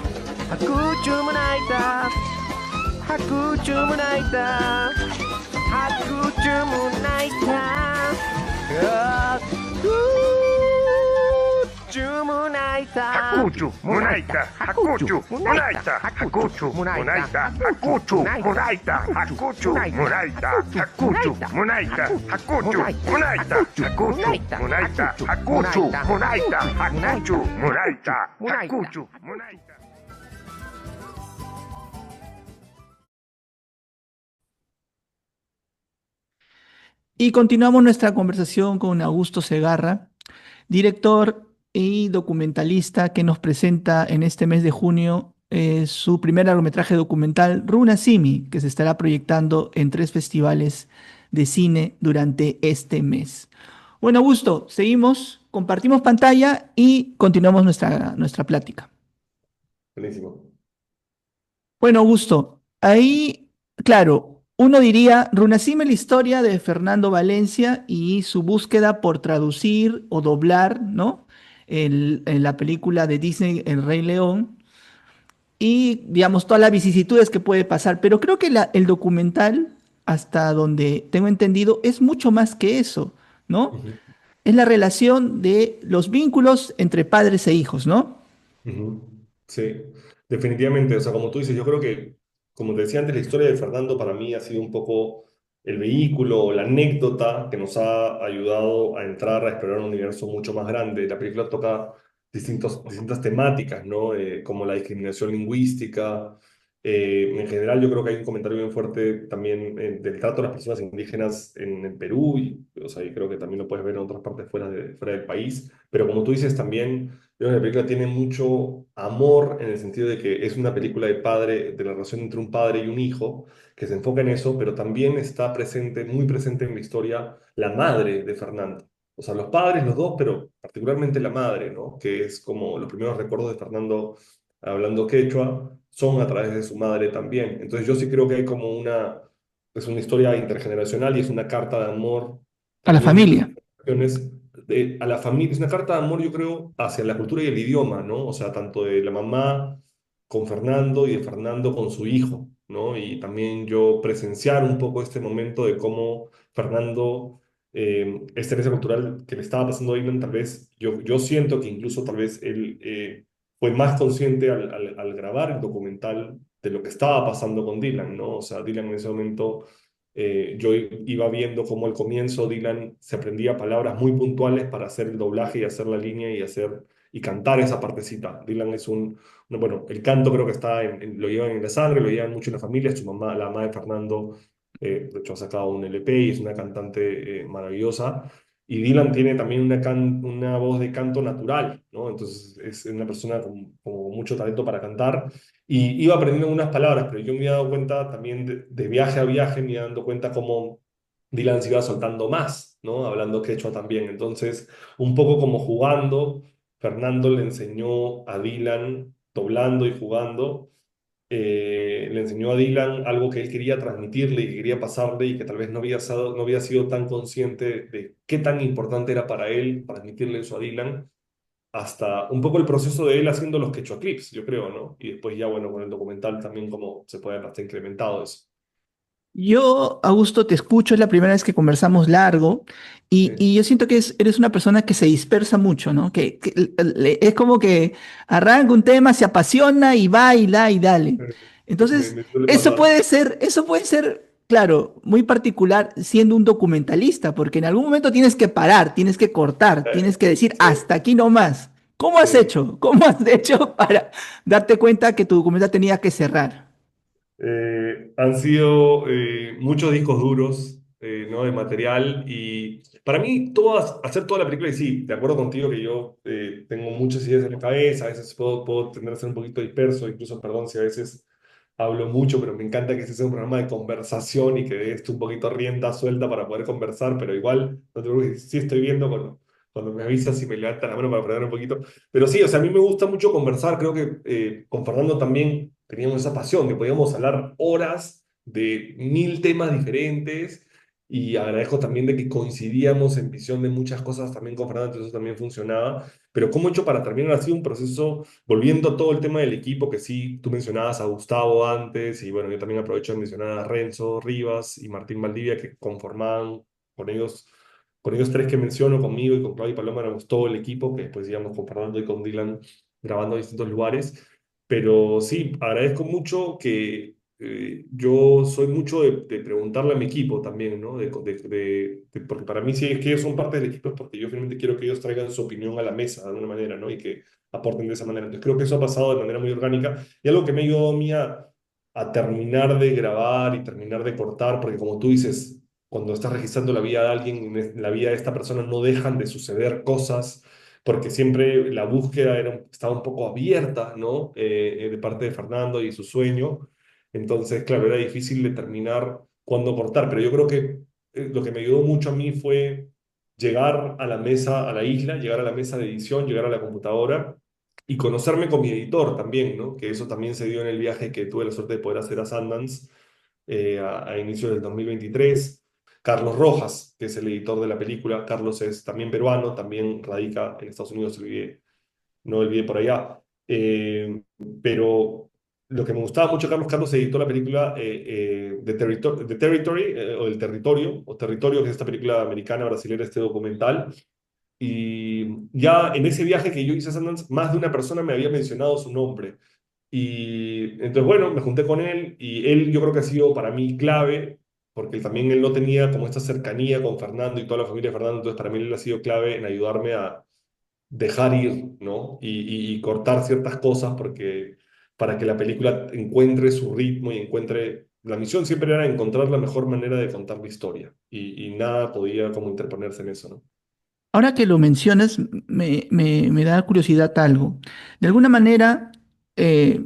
Hakuchu munaita. Hakuchu munaita. Hakuchu munaita. Hakuchu munaita. Hakuchu munaita. Hakuchu munaita. Hakuchu munaita. Hakuchu munaita. Hakuchu munaita. Hakuchu munaita. Hakuchu munaita. Hakuchu munaita. Hakuchu munaita. Hakuchu munaita. Hakuchu munaita. Y continuamos nuestra conversación con Augusto Segarra, director y documentalista que nos presenta en este mes de junio su primer largometraje documental Runa Simi, que se estará proyectando en 3 festivales de cine durante este mes. Bueno, Augusto, seguimos, compartimos pantalla y continuamos nuestra plática. Buenísimo. Bueno, Augusto, ahí, claro, uno diría, Runasime, la historia de Fernando Valencia y su búsqueda por traducir o doblar, ¿no? En la película de Disney, El Rey León, y, digamos, todas las vicisitudes que puede pasar. Pero creo que el documental, hasta donde tengo entendido, es mucho más que eso, ¿no? Ujú, Es la relación de los vínculos entre padres e hijos, ¿no? ujú. Sí, definitivamente. O sea, como tú dices, yo creo que, como te decía antes, la historia de Fernando para mí ha sido un poco el vehículo, la anécdota que nos ha ayudado a entrar a explorar un universo mucho más grande. La película toca distintas temáticas, ¿no? Como la discriminación lingüística, En general, yo creo que hay un comentario bien fuerte también del trato a las personas indígenas en el Perú, y, o sea, y creo que también lo puedes ver en otras partes fuera del país. Pero como tú dices, también creo que la película tiene mucho amor en el sentido de que es una película de la relación entre un padre y un hijo, que se enfoca en eso, pero también está presente, muy presente en la historia, la madre de Fernando. O sea, los padres, los dos, pero particularmente la madre, ¿no? Que es como los primeros recuerdos de Fernando hablando quechua, son a través de su madre también. Entonces yo sí creo que hay como es una historia intergeneracional y es una carta de amor A a la múltiples familia. generaciones, a la familia. Es una carta de amor, yo creo, hacia la cultura y el idioma, ¿no? O sea, tanto de la mamá con Fernando y de Fernando con su hijo, ¿no? Y también yo presenciar un poco este momento de cómo Fernando, esta herencia cultural que le estaba pasando a Dylan, tal vez, yo siento que incluso tal vez él fue más consciente al grabar el documental de lo que estaba pasando con Dylan, ¿no? O sea, Dylan en ese momento, yo iba viendo cómo al comienzo Dylan se aprendía palabras muy puntuales para hacer el doblaje y hacer la línea y cantar esa partecita. Dylan es bueno, el canto creo que está lo llevan en la sangre, lo llevan mucho en la familia. Su mamá, la mamá de Fernando, de hecho ha sacado un LP y es una cantante maravillosa. Y Dylan tiene también una voz de canto natural, ¿no? Entonces es una persona con mucho talento para cantar. Y iba aprendiendo unas palabras, pero yo me he dado cuenta también de viaje a viaje, me iba dando cuenta cómo Dylan se iba soltando más, ¿no? Hablando quechua también. Entonces, un poco como jugando, Fernando le enseñó a Dylan, doblando y jugando, le enseñó a Dylan algo que él quería transmitirle y que quería pasarle y que tal vez no había sido tan consciente de qué tan importante era para él transmitirle eso a Dylan, hasta un poco el proceso de él haciendo los quechua clips, yo creo, ¿no? Y después ya, bueno, con el documental también como se puede ver hasta incrementado eso. Yo, Augusto, te escucho, es la primera vez que conversamos largo y Sí, yo siento que eres una persona que se dispersa mucho, ¿no? Es como que arranca un tema, se apasiona y va y da y dale. Entonces, me suele pasar. eso puede ser, claro, muy particular siendo un documentalista, porque en algún momento tienes que parar, tienes que cortar, tienes que decir Sí, hasta aquí no más. ¿Cómo has sí. hecho? ¿Cómo has hecho para darte cuenta que tu documental tenía que cerrar? Han sido muchos discos duros, ¿no? De material y para mí hacer toda la película, y sí, de acuerdo contigo que yo tengo muchas ideas en la cabeza, a veces puedo tender a ser un poquito disperso, incluso perdón si a veces hablo mucho, pero me encanta que este sea un programa de conversación y que dé esto un poquito rienda suelta para poder conversar, pero igual, no te preocupes, sí estoy viendo cuando me avisas y me levanta la mano para frenar un poquito. Pero sí, o sea, a mí me gusta mucho conversar, creo que con Fernando también teníamos esa pasión, que podíamos hablar horas de mil temas diferentes y agradezco también de que coincidíamos en visión de muchas cosas también con Fernando, entonces eso también funcionaba. Pero ¿cómo he hecho para terminar así un proceso, volviendo a todo el tema del equipo, que sí, tú mencionabas a Gustavo antes, y bueno, yo también aprovecho de mencionar a Renzo Rivas y Martín Valdivia, que conformaban con ellos, con ellos tres que menciono, conmigo y con Claudio y Paloma, éramos todo el equipo, que después íbamos con Fernando y con Dylan grabando en distintos lugares. Pero sí, agradezco mucho que yo soy mucho de preguntarle a mi equipo también, ¿no? Porque para mí, si es que ellos son parte del equipo, es porque yo finalmente quiero que ellos traigan su opinión a la mesa de alguna manera, ¿no? Y que aporten de esa manera. Entonces creo que eso ha pasado de manera muy orgánica y algo que me ayudó a mí a terminar de grabar y terminar de cortar, porque como tú dices, cuando estás registrando la vida de alguien, en la vida de esta persona no dejan de suceder cosas porque siempre la búsqueda estaba un poco abierta, ¿no? De parte de Fernando y su sueño. Entonces, claro, era difícil determinar cuándo cortar, pero yo creo que lo que me ayudó mucho a mí fue llegar a la mesa, a la isla, llegar a la mesa de edición, llegar a la computadora y conocerme con mi editor también, ¿no? Que eso también se dio en el viaje que tuve la suerte de poder hacer a Sundance a inicios del 2023. Carlos Rojas, que es el editor de la película. Carlos es también peruano, también radica en Estados Unidos, no él vive por allá. Pero lo que me gustaba mucho de Carlos editó la película The Territory, o El Territorio, o Territorio, que es esta película americana, brasileña, este documental. Y ya en ese viaje que yo hice a Sundance, más de una persona me había mencionado su nombre. Y entonces, bueno, me junté con él y él yo creo que ha sido para mí clave, porque también él no tenía como esta cercanía con Fernando y toda la familia de Fernando, entonces para mí él ha sido clave en ayudarme a dejar ir, ¿no? Y cortar ciertas cosas, porque para que la película encuentre su ritmo y encuentre... La misión siempre era encontrar la mejor manera de contar la historia y nada podía como interponerse en eso, ¿no? Ahora que lo mencionas, me da curiosidad algo. De alguna manera, eh,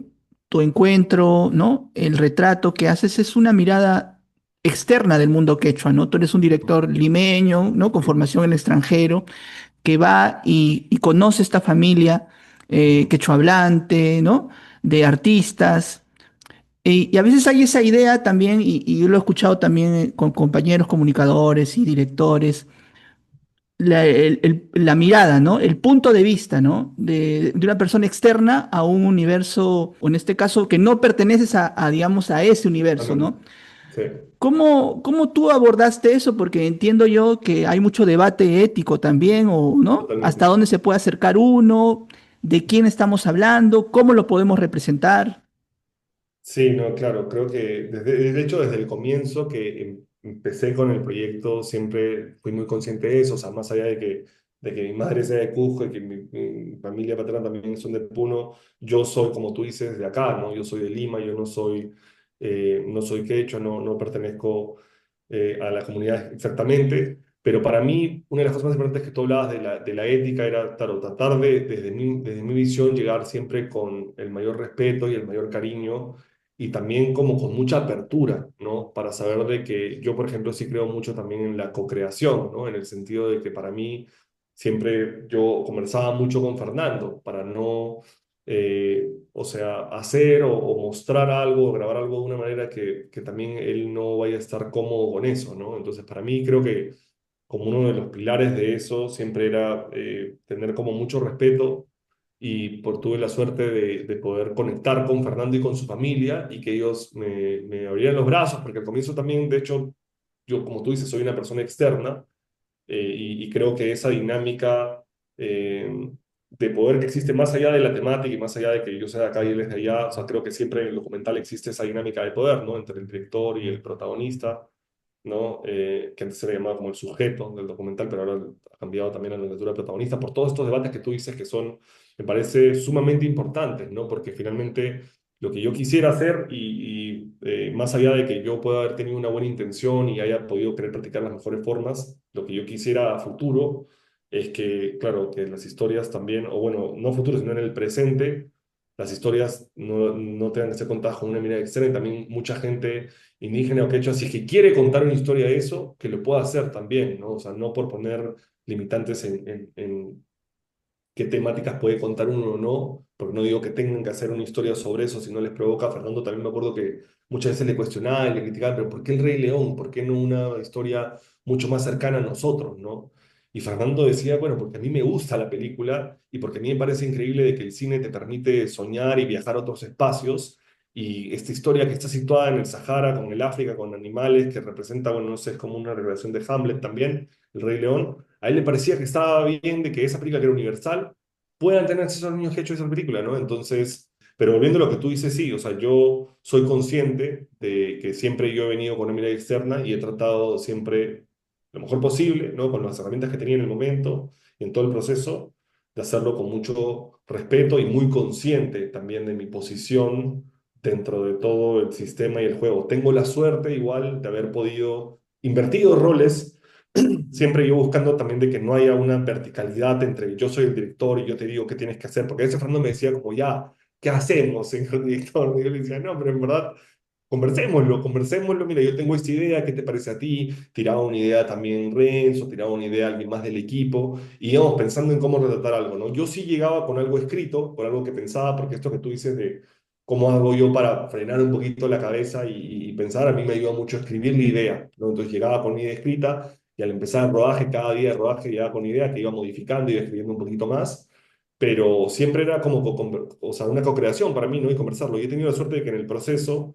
tu encuentro, ¿no? El retrato que haces es una mirada externa del mundo quechua, ¿no? Tú eres un director limeño, ¿no? Con formación en el extranjero, que va y conoce esta familia Ujú. quechua hablante, ¿no? De artistas. Y a veces hay esa idea también, y yo lo he escuchado también con compañeros comunicadores y directores la mirada, ¿no? El punto de vista, ¿no? De una persona externa a un universo, o en este caso, que no perteneces digamos, a ese universo, Totalmente. ¿no? Sí, ¿Cómo tú abordaste eso? Porque entiendo yo que hay mucho debate ético también, o, ¿no? Hasta totalmente. dónde se puede acercar uno, de quién estamos hablando, cómo lo podemos representar. Sí, no, claro, creo que de hecho desde el comienzo que empecé con el proyecto siempre fui muy consciente de eso, o sea, más allá de que mi madre sea de Cusco y que mi familia paterna también son de Puno, yo soy, como tú dices, de acá, ¿no? Yo soy de Lima, yo no soy quechua, no pertenezco a la comunidad exactamente, pero para mí una de las cosas más importantes que tú hablabas de la ética era, claro, tratar desde mi visión llegar siempre con el mayor respeto y el mayor cariño y también como con mucha apertura, ¿no? Para saber de que yo, por ejemplo, sí creo mucho también en la co-creación, ¿no? En el sentido de que para mí siempre yo conversaba mucho con Fernando para no, o sea, hacer o mostrar algo, o grabar algo de una manera que también él no vaya a estar cómodo con eso, ¿no? Entonces, para mí creo que como uno de los pilares de eso siempre era tener como mucho respeto y tuve la suerte de poder conectar con Fernando y con su familia y que ellos me abrieran los brazos, porque al comienzo también, de hecho, yo, como tú dices, soy una persona externa y creo que esa dinámica de poder que existe más allá de la temática y más allá de que yo sea de acá y él es de allá, o sea, creo que siempre en el documental existe esa dinámica de poder, ¿no? Entre el director y el protagonista, ¿no? Que antes se le llamaba como el sujeto del documental, pero ahora ha cambiado también a la lectura protagonista, por todos estos debates que tú dices que son, me parece, sumamente importantes, ¿no? Porque finalmente lo que yo quisiera hacer más allá de que yo pueda haber tenido una buena intención y haya podido querer practicar las mejores formas, lo que yo quisiera a futuro es que, claro, que las historias también, o bueno, no futuro, sino en el presente, las historias no tengan que ser contadas con una mirada externa y también mucha gente indígena o quechua, si es que quiere contar una historia de eso, que lo pueda hacer también, ¿no? O sea, no por poner limitantes en qué temáticas puede contar uno o no, porque no digo que tengan que hacer una historia sobre eso si no les provoca. A Fernando también me acuerdo que muchas veces le cuestionaba y le criticaba, pero ¿por qué el Rey León? ¿Por qué no una historia mucho más cercana a nosotros, no? Y Fernando decía, bueno, porque a mí me gusta la película y porque a mí me parece increíble de que el cine te permite soñar y viajar a otros espacios. Y esta historia que está situada en el Sahara, con el África, con animales, que representa, bueno, no sé, es como una revelación de Hamlet también, el Rey León, a él le parecía que estaba bien de que esa película que era universal puedan tener acceso a los niños que han hecho esa película, ¿no? Entonces, pero volviendo a lo que tú dices, sí, o sea, yo soy consciente de que siempre yo he venido con una mirada externa y he tratado siempre lo mejor posible, ¿no? Con las herramientas que tenía en el momento y en todo el proceso, de hacerlo con mucho respeto y muy consciente también de mi posición dentro de todo el sistema y el juego. Tengo la suerte igual de haber podido invertido roles siempre yo buscando también de que no haya una verticalidad entre yo soy el director y yo te digo qué tienes que hacer, porque a veces Fernando me decía como ya, ¿qué hacemos, señor director? Y yo le decía, no, pero en verdad, conversémoslo, mira, yo tengo esta idea, ¿qué te parece a ti? Tiraba una idea también Renzo, tiraba una idea alguien más del equipo, y íbamos pensando en cómo retratar algo, ¿no? Yo sí llegaba con algo escrito, con algo que pensaba, porque esto que tú dices de cómo hago yo para frenar un poquito la cabeza y pensar, a mí me ayuda mucho escribir la idea, ¿no? Entonces llegaba con mi idea escrita, y al empezar el rodaje, cada día de rodaje llegaba con idea que iba modificando, iba escribiendo un poquito más, pero siempre era como, o sea, una co-creación para mí, ¿no? Y conversarlo. Y he tenido la suerte de que en el proceso,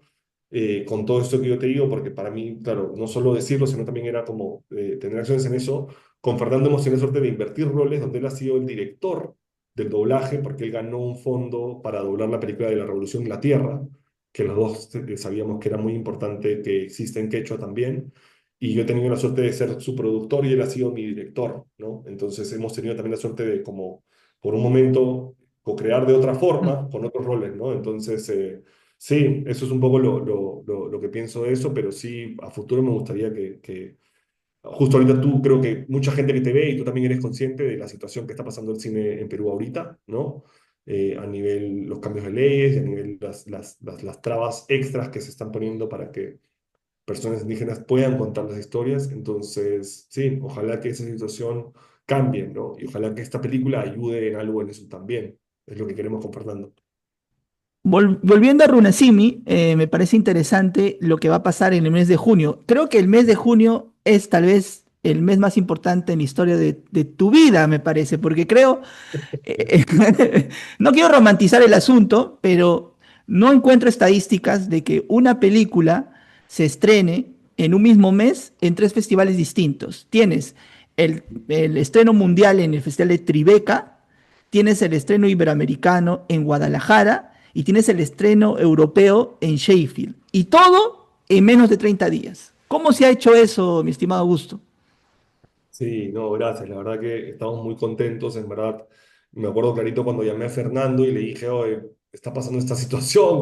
con todo esto que yo te digo, porque para mí, claro, no solo decirlo, sino también era como tener acciones en eso, con Fernando hemos tenido la suerte de invertir roles donde él ha sido el director del doblaje, porque él ganó un fondo para doblar la película de la Revolución de la Tierra, que los dos sabíamos que era muy importante que exista en quechua también y yo he tenido la suerte de ser su productor y él ha sido mi director, ¿no? Entonces hemos tenido también la suerte de como, por un momento, co-crear de otra forma, con otros roles, ¿no? Entonces, sí, eso es un poco lo que pienso de eso, pero sí, a futuro me gustaría justo ahorita tú creo que mucha gente que te ve y tú también eres consciente de la situación que está pasando el cine en Perú ahorita, ¿no? A nivel los cambios de leyes, y a nivel las trabas extras que se están poniendo para que personas indígenas puedan contar las historias. Entonces, sí, ojalá que esa situación cambie, ¿no? Y ojalá que esta película ayude en algo en eso también. Es lo que queremos con Fernando. Volviendo a Runasimi, me parece interesante lo que va a pasar en el mes de junio. Creo que el mes de junio es tal vez el mes más importante en la historia de tu vida, me parece, porque creo, no quiero romantizar el asunto, pero no encuentro estadísticas de que una película se estrene en un mismo mes en tres festivales distintos. Tienes el estreno mundial en el Festival de Tribeca, tienes el estreno iberoamericano en Guadalajara y tienes el estreno europeo en Sheffield. Y todo en menos de 30 días. ¿Cómo se ha hecho eso, mi estimado Augusto? Sí, no, gracias. La verdad que estamos muy contentos, en verdad. Me acuerdo clarito cuando llamé a Fernando y le dije, oye, está pasando esta situación,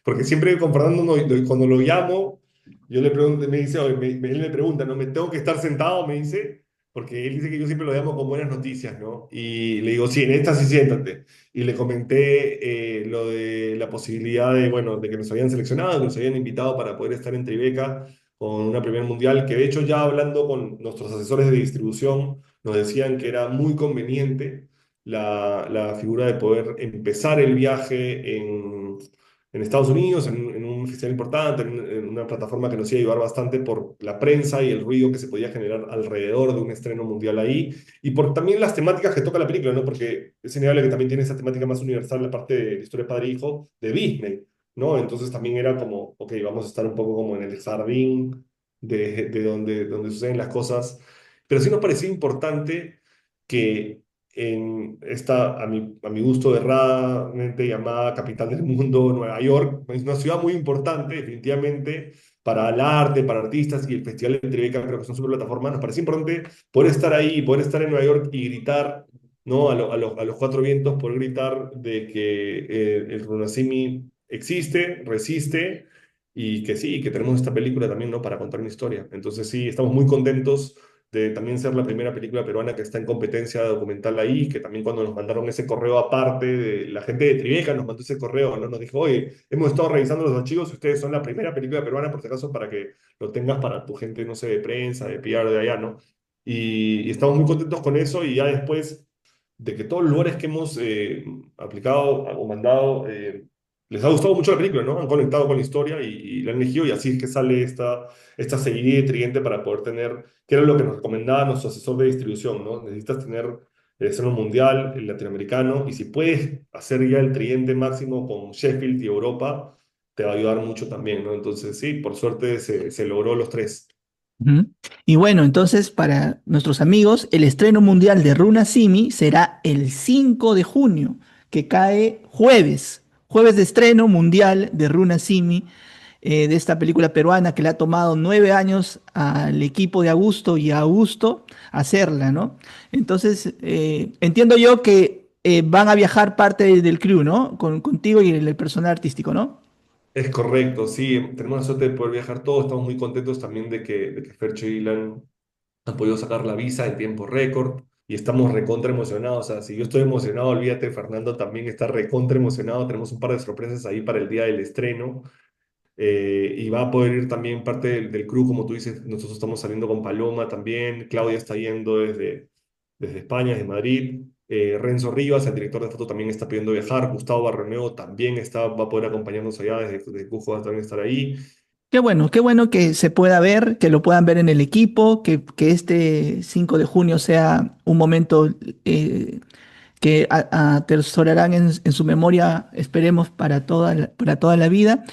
porque siempre con Fernando, cuando lo llamo, yo le pregunto, me dice, oye, él me pregunta, ¿no? ¿Me tengo que estar sentado? Me dice, porque él dice que yo siempre lo llamo con buenas noticias, ¿no? Y le digo, sí, en esta sí siéntate. Y le comenté lo de la posibilidad de, bueno, de que nos habían seleccionado, que nos habían invitado para poder estar en Tribeca con una Premier Mundial, que de hecho ya hablando con nuestros asesores de distribución, nos decían que era muy conveniente la figura de poder empezar el viaje en Estados Unidos, en un festival importante, en una plataforma que nos iba a ayudar bastante por la prensa y el ruido que se podía generar alrededor de un estreno mundial ahí, y por también las temáticas que toca la película, ¿no? Porque es innegable que también tiene esa temática más universal, la parte de la historia de padre e hijo de Disney, ¿no? Entonces también era como, ok, vamos a estar un poco como en el jardín donde suceden las cosas, pero sí nos parecía importante que en esta, a mi gusto, erradamente llamada capital del mundo, Nueva York, es una ciudad muy importante, definitivamente, para el arte, para artistas, y el Festival de Tribeca creo que son super plataformas, nos parecía importante poder estar ahí, poder estar en Nueva York y gritar, ¿no? A los cuatro vientos, poder gritar de que el Runasimi existe, resiste, y que sí, que tenemos esta película también, ¿no? Para contar una historia. Entonces sí, estamos muy contentos de también ser la primera película peruana que está en competencia documental ahí, que también cuando nos mandaron ese correo aparte, de la gente de Tribeca nos mandó ese correo, ¿no? Nos dijo, oye, hemos estado revisando los archivos y ustedes son la primera película peruana, por si acaso, para que lo tengas para tu gente, no sé, de prensa, de PR de allá, ¿no? Y estamos muy contentos con eso, y ya después de que todos los lugares que hemos aplicado o mandado, les ha gustado mucho la película, ¿no? Han conectado con la historia y la han elegido, y así es que sale esta seguidilla de Tridente para poder tener, que era lo que nos recomendaba nuestro asesor de distribución, ¿no? Necesitas tener el estreno mundial, el latinoamericano, y si puedes hacer ya el Tridente máximo con Sheffield y Europa, te va a ayudar mucho también, ¿no? Entonces, sí, por suerte se logró los tres. Ujú. Y bueno, entonces para nuestros amigos, el estreno mundial de Runa Simi será el 5 de junio, que cae jueves, jueves de estreno mundial de Runa Simi, de esta película peruana que le ha tomado 9 años al equipo de Augusto y a Augusto hacerla, ¿no? Entonces, entiendo yo que van a viajar parte del crew, ¿no? Contigo y el personal artístico, ¿no? Es correcto, sí, tenemos la suerte de poder viajar todos, estamos muy contentos también de que Fercho y Ilan han podido sacar la visa en tiempo récord, y estamos recontra emocionados. O sea, si yo estoy emocionado, olvídate, Fernando también está recontra emocionado. Tenemos un par de sorpresas ahí para el día del estreno, y va a poder ir también parte del crew, como tú dices. Nosotros estamos saliendo con Paloma también, Claudia está yendo desde España, desde Madrid. Renzo Rivas, el director de foto, también está pidiendo viajar. Gustavo Barreneo también va a poder acompañarnos allá desde Cusco, va a también estar ahí. Qué bueno que se pueda ver, que lo puedan ver en el equipo, que este 5 de junio sea un momento que atesorarán en su memoria, esperemos, para toda la vida.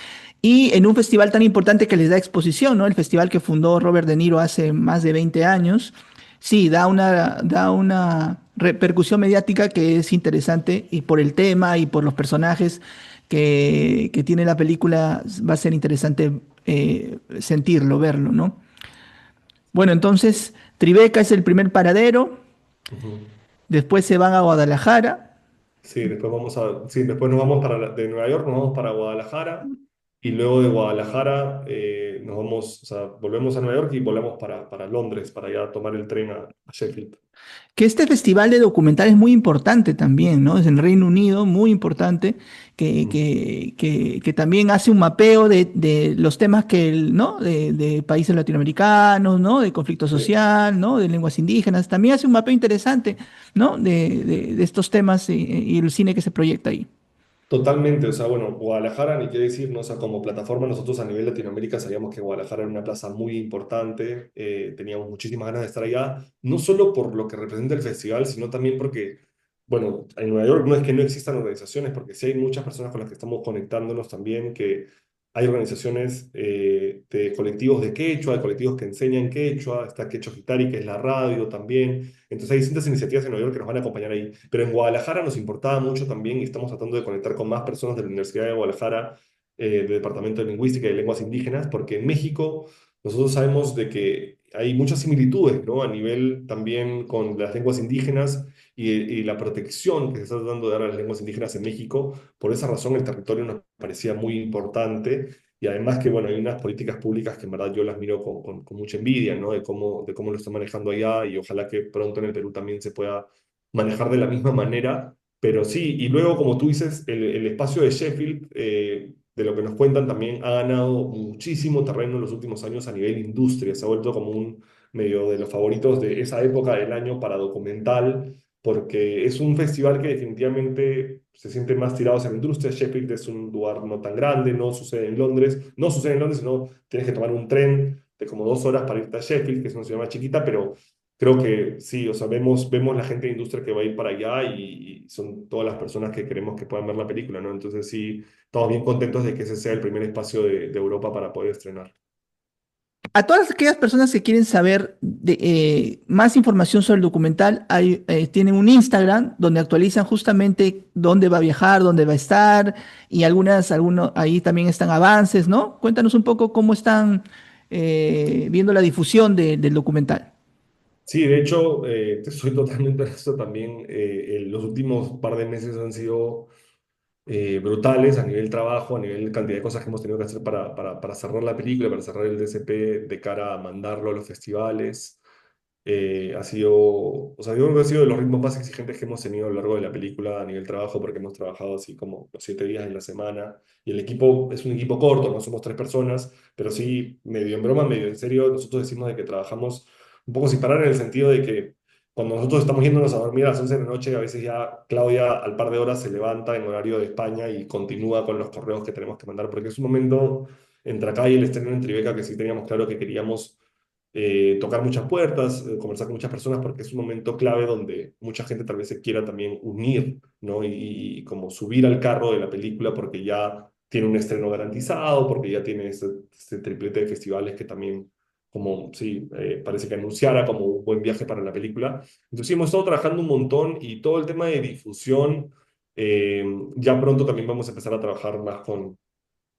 Y en un festival tan importante que les da exposición, ¿no? El festival que fundó Robert De Niro hace más de 20 años. Sí, da una repercusión mediática que es interesante, y por el tema y por los personajes que tiene la película va a ser interesante sentirlo, verlo, ¿no? Bueno, entonces Tribeca es el primer paradero, Ujú. después se van a Guadalajara, Sí, después nos vamos de Nueva York, nos vamos para Guadalajara y luego de Guadalajara nos vamos, o sea, volvemos a Nueva York y volvemos para Londres, para ya tomar el tren a Sheffield. Que este festival de documental es muy importante también, ¿no? Es en Reino Unido, muy importante, Mm. que también hace un mapeo de los temas ¿no? De países latinoamericanos, ¿no? De conflicto Sí. social, ¿no? De lenguas indígenas. También hace un mapeo interesante, ¿no? De estos temas y el cine que se proyecta ahí. Totalmente, o sea, bueno, Guadalajara, ni qué decir, ¿no? O sea, como plataforma, nosotros a nivel Latinoamérica sabíamos que Guadalajara era una plaza muy importante, teníamos muchísimas ganas de estar allá, no solo por lo que representa el festival, sino también porque, bueno, en Nueva York no es que no existan organizaciones, porque sí hay muchas personas con las que estamos conectándonos también, que hay organizaciones de colectivos de quechua, de colectivos que enseñan quechua, está Quechua Gitari, que es la radio también. Entonces hay distintas iniciativas en Nueva York que nos van a acompañar ahí. Pero en Guadalajara nos importaba mucho también y estamos tratando de conectar con más personas de la Universidad de Guadalajara, del Departamento de Lingüística y de Lenguas Indígenas, porque en México nosotros sabemos de que hay muchas similitudes, ¿no? A nivel también con las lenguas indígenas y la protección que se está tratando de dar a las lenguas indígenas en México. Por esa razón el territorio nos parecía muy importante. Y además que, bueno, hay unas políticas públicas que en verdad yo las miro con mucha envidia, ¿no? De cómo lo están manejando allá y ojalá que pronto en el Perú también se pueda manejar de la misma manera. Pero sí, y luego, como tú dices, el espacio de Sheffield, de lo que nos cuentan, también ha ganado muchísimo terreno en los últimos años a nivel industria. Se ha vuelto como un medio de los favoritos de esa época del año para documental, porque es un festival que definitivamente se siente más tirado hacia la industria. Sheffield es un lugar no tan grande, no sucede en Londres, sino tienes que tomar un tren de como 2 horas para irte a Sheffield, que es una ciudad más chiquita, pero creo que sí, o sea, vemos la gente de industria que va a ir para allá y son todas las personas que queremos que puedan ver la película, ¿no? Entonces sí, estamos bien contentos de que ese sea el primer espacio de Europa para poder estrenar. A todas aquellas personas que quieren saber más información sobre el documental, tienen un Instagram donde actualizan justamente dónde va a viajar, dónde va a estar y ahí también están avances, ¿no? Cuéntanos un poco cómo están viendo la difusión del documental. Sí, de hecho, te soy totalmente honesto también. Los últimos par de meses han sido brutales a nivel trabajo, a nivel cantidad de cosas que hemos tenido que hacer para cerrar la película, para cerrar el DCP de cara a mandarlo a los festivales. O sea, yo creo que ha sido de los ritmos más exigentes que hemos tenido a lo largo de la película a nivel trabajo, porque hemos trabajado así como los 7 días en la semana. Y el equipo es un equipo corto, no somos 3 personas, pero sí, medio en broma, medio en serio, nosotros decimos de que trabajamos un poco sin parar en el sentido de que cuando nosotros estamos yéndonos a dormir a las 11 de la noche, a veces ya Claudia al par de horas se levanta en horario de España y continúa con los correos que tenemos que mandar, porque es un momento entre acá y el estreno en Tribeca que sí teníamos claro que queríamos tocar muchas puertas, conversar con muchas personas, porque es un momento clave donde mucha gente tal vez se quiera también unir, ¿no? Y como subir al carro de la película porque ya tiene un estreno garantizado, porque ya tiene este triplete de festivales que también, como, sí, parece que anunciara como un buen viaje para la película. Entonces sí, hemos estado trabajando un montón y todo el tema de difusión, eh, ya pronto también vamos a empezar a trabajar más con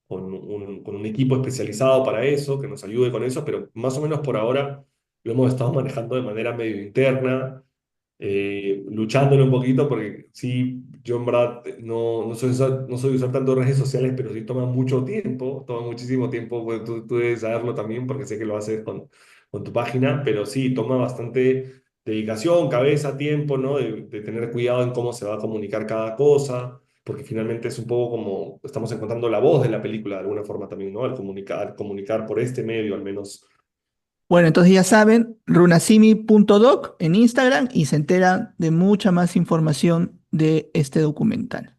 un equipo especializado para eso, que nos ayude con eso, pero más o menos por ahora lo hemos estado manejando de manera medio interna, luchándolo un poquito, porque sí, yo en verdad no soy de usar tanto redes sociales, pero sí toma muchísimo tiempo, pues tú debes saberlo también, porque sé que lo haces con tu página, pero sí, toma bastante dedicación, cabeza, tiempo, ¿no? De tener cuidado en cómo se va a comunicar cada cosa porque finalmente es un poco como estamos encontrando la voz de la película de alguna forma también, ¿no? Al comunicar por este medio al menos. Bueno, entonces ya saben, runasimi.doc en Instagram y se enteran de mucha más información de este documental.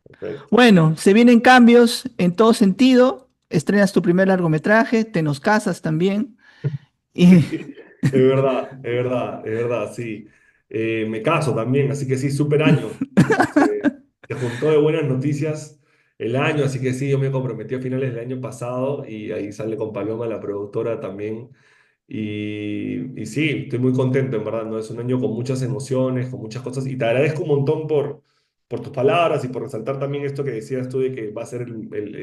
Perfecto. Bueno, se vienen cambios en todo sentido. Estrenas tu primer largometraje, te nos casas también. Y Sí, es verdad, es verdad, es verdad, sí. Me caso también, así que sí, súper año. Se juntó de buenas noticias el año, así que sí, yo me comprometí a finales del año pasado y ahí sale con Paloma, la productora también. Y sí, estoy muy contento, en verdad, ¿no? Es un año con muchas emociones, con muchas cosas, y te agradezco un montón por tus palabras y por resaltar también esto que decías tú de que va a ser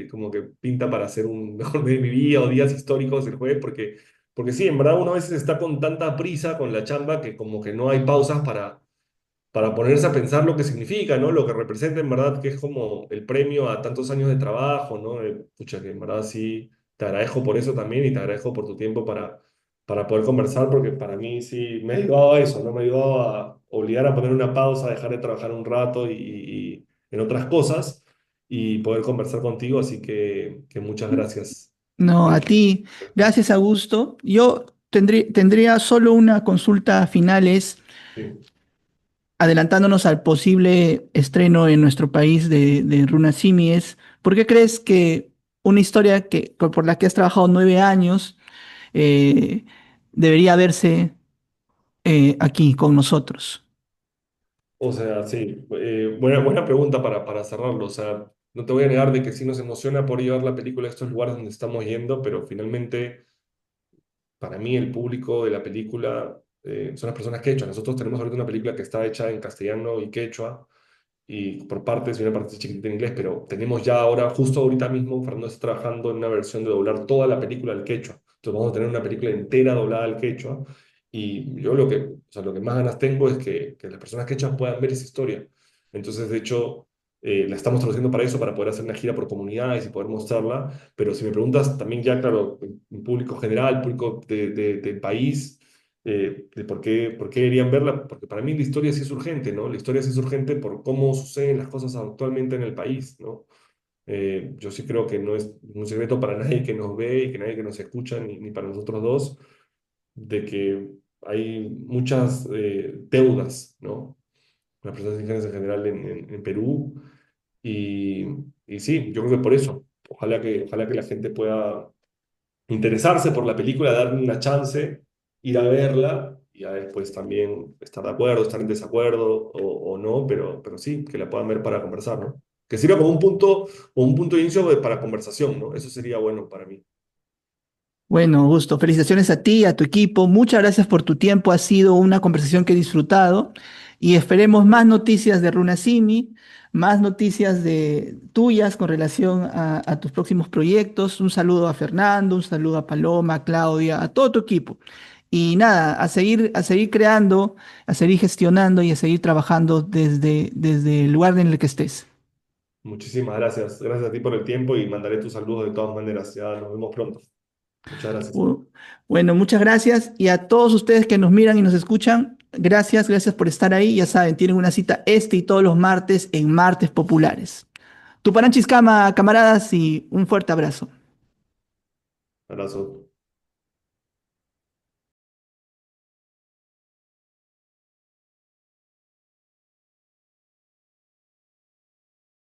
como que pinta para hacer un mejor mes de mi vida o días históricos el jueves, porque sí, en verdad uno a veces está con tanta prisa con la chamba que como que no hay pausas para ponerse a pensar lo que significa, ¿no? Lo que representa en verdad, que es como el premio a tantos años de trabajo, ¿no? Pucha, que en verdad sí, te agradezco por eso también y te agradezco por tu tiempo para poder conversar, porque para mí sí me ha ayudado a eso, ¿no? Me ha ayudado a obligar a poner una pausa, a dejar de trabajar un rato y en otras cosas y poder conversar contigo, así que muchas gracias. No, a Muchas ti. gracias. Gracias, Augusto. Yo tendría solo una consulta final, es Sí. adelantándonos al posible estreno en nuestro país de Runa Simies. ¿Por qué crees que una historia por la que has trabajado 9 años eh, debería verse aquí con nosotros? O sea, sí, buena pregunta para cerrarlo. O sea, no te voy a negar de que sí nos emociona por llevar la película a estos lugares donde estamos yendo, pero finalmente, para mí, el público de la película son las personas quechua. Nosotros tenemos ahorita una película que está hecha en castellano y quechua, y por partes y una parte chiquitita en inglés, pero tenemos ya ahora, justo ahorita mismo, Fernando está trabajando en una versión de doblar toda la película al quechua. Entonces vamos a tener una película entera doblada al quechua y yo o sea, lo que más ganas tengo es que las personas quechuas puedan ver esa historia. Entonces, de hecho, la estamos traduciendo para eso, para poder hacer una gira por comunidades y poder mostrarla, pero si me preguntas también ya, claro, en público general, público del país, de por qué deberían verla, porque para mí la historia sí es urgente, ¿no? La historia sí es urgente por cómo suceden las cosas actualmente en el país, ¿no? Yo sí creo que no es un secreto para nadie que nos ve y que nadie que nos escucha, ni para nosotros dos, de que hay muchas deudas, ¿no? Las personas indígenas en general en Perú, y, y sí, yo creo que por eso, ojalá que la gente pueda interesarse por la película, darle una chance, ir a verla y a después también estar de acuerdo, estar en desacuerdo o no, pero sí, que la puedan ver para conversar, ¿no? Que sirva como un punto de inicio para conversación, ¿no? Eso sería bueno para mí. Bueno, Augusto, felicitaciones a ti, a tu equipo. Muchas gracias por tu tiempo. Ha sido una conversación que he disfrutado y esperemos más noticias de Runasimi, más noticias de tuyas con relación a tus próximos proyectos. Un saludo a Fernando, un saludo a Paloma, a Claudia, a todo tu equipo. Y nada, a seguir creando, a seguir gestionando y a seguir trabajando desde el lugar en el que estés. Muchísimas gracias. Gracias a ti por el tiempo y mandaré tus saludos de todas maneras. Ya nos vemos pronto. Muchas gracias. Bu- Bueno, muchas gracias y a todos ustedes que nos miran y nos escuchan, gracias por estar ahí. Ya saben, tienen una cita este y todos los martes en Martes Populares. Tuparanchis Cama, camaradas, y un fuerte abrazo. Abrazo.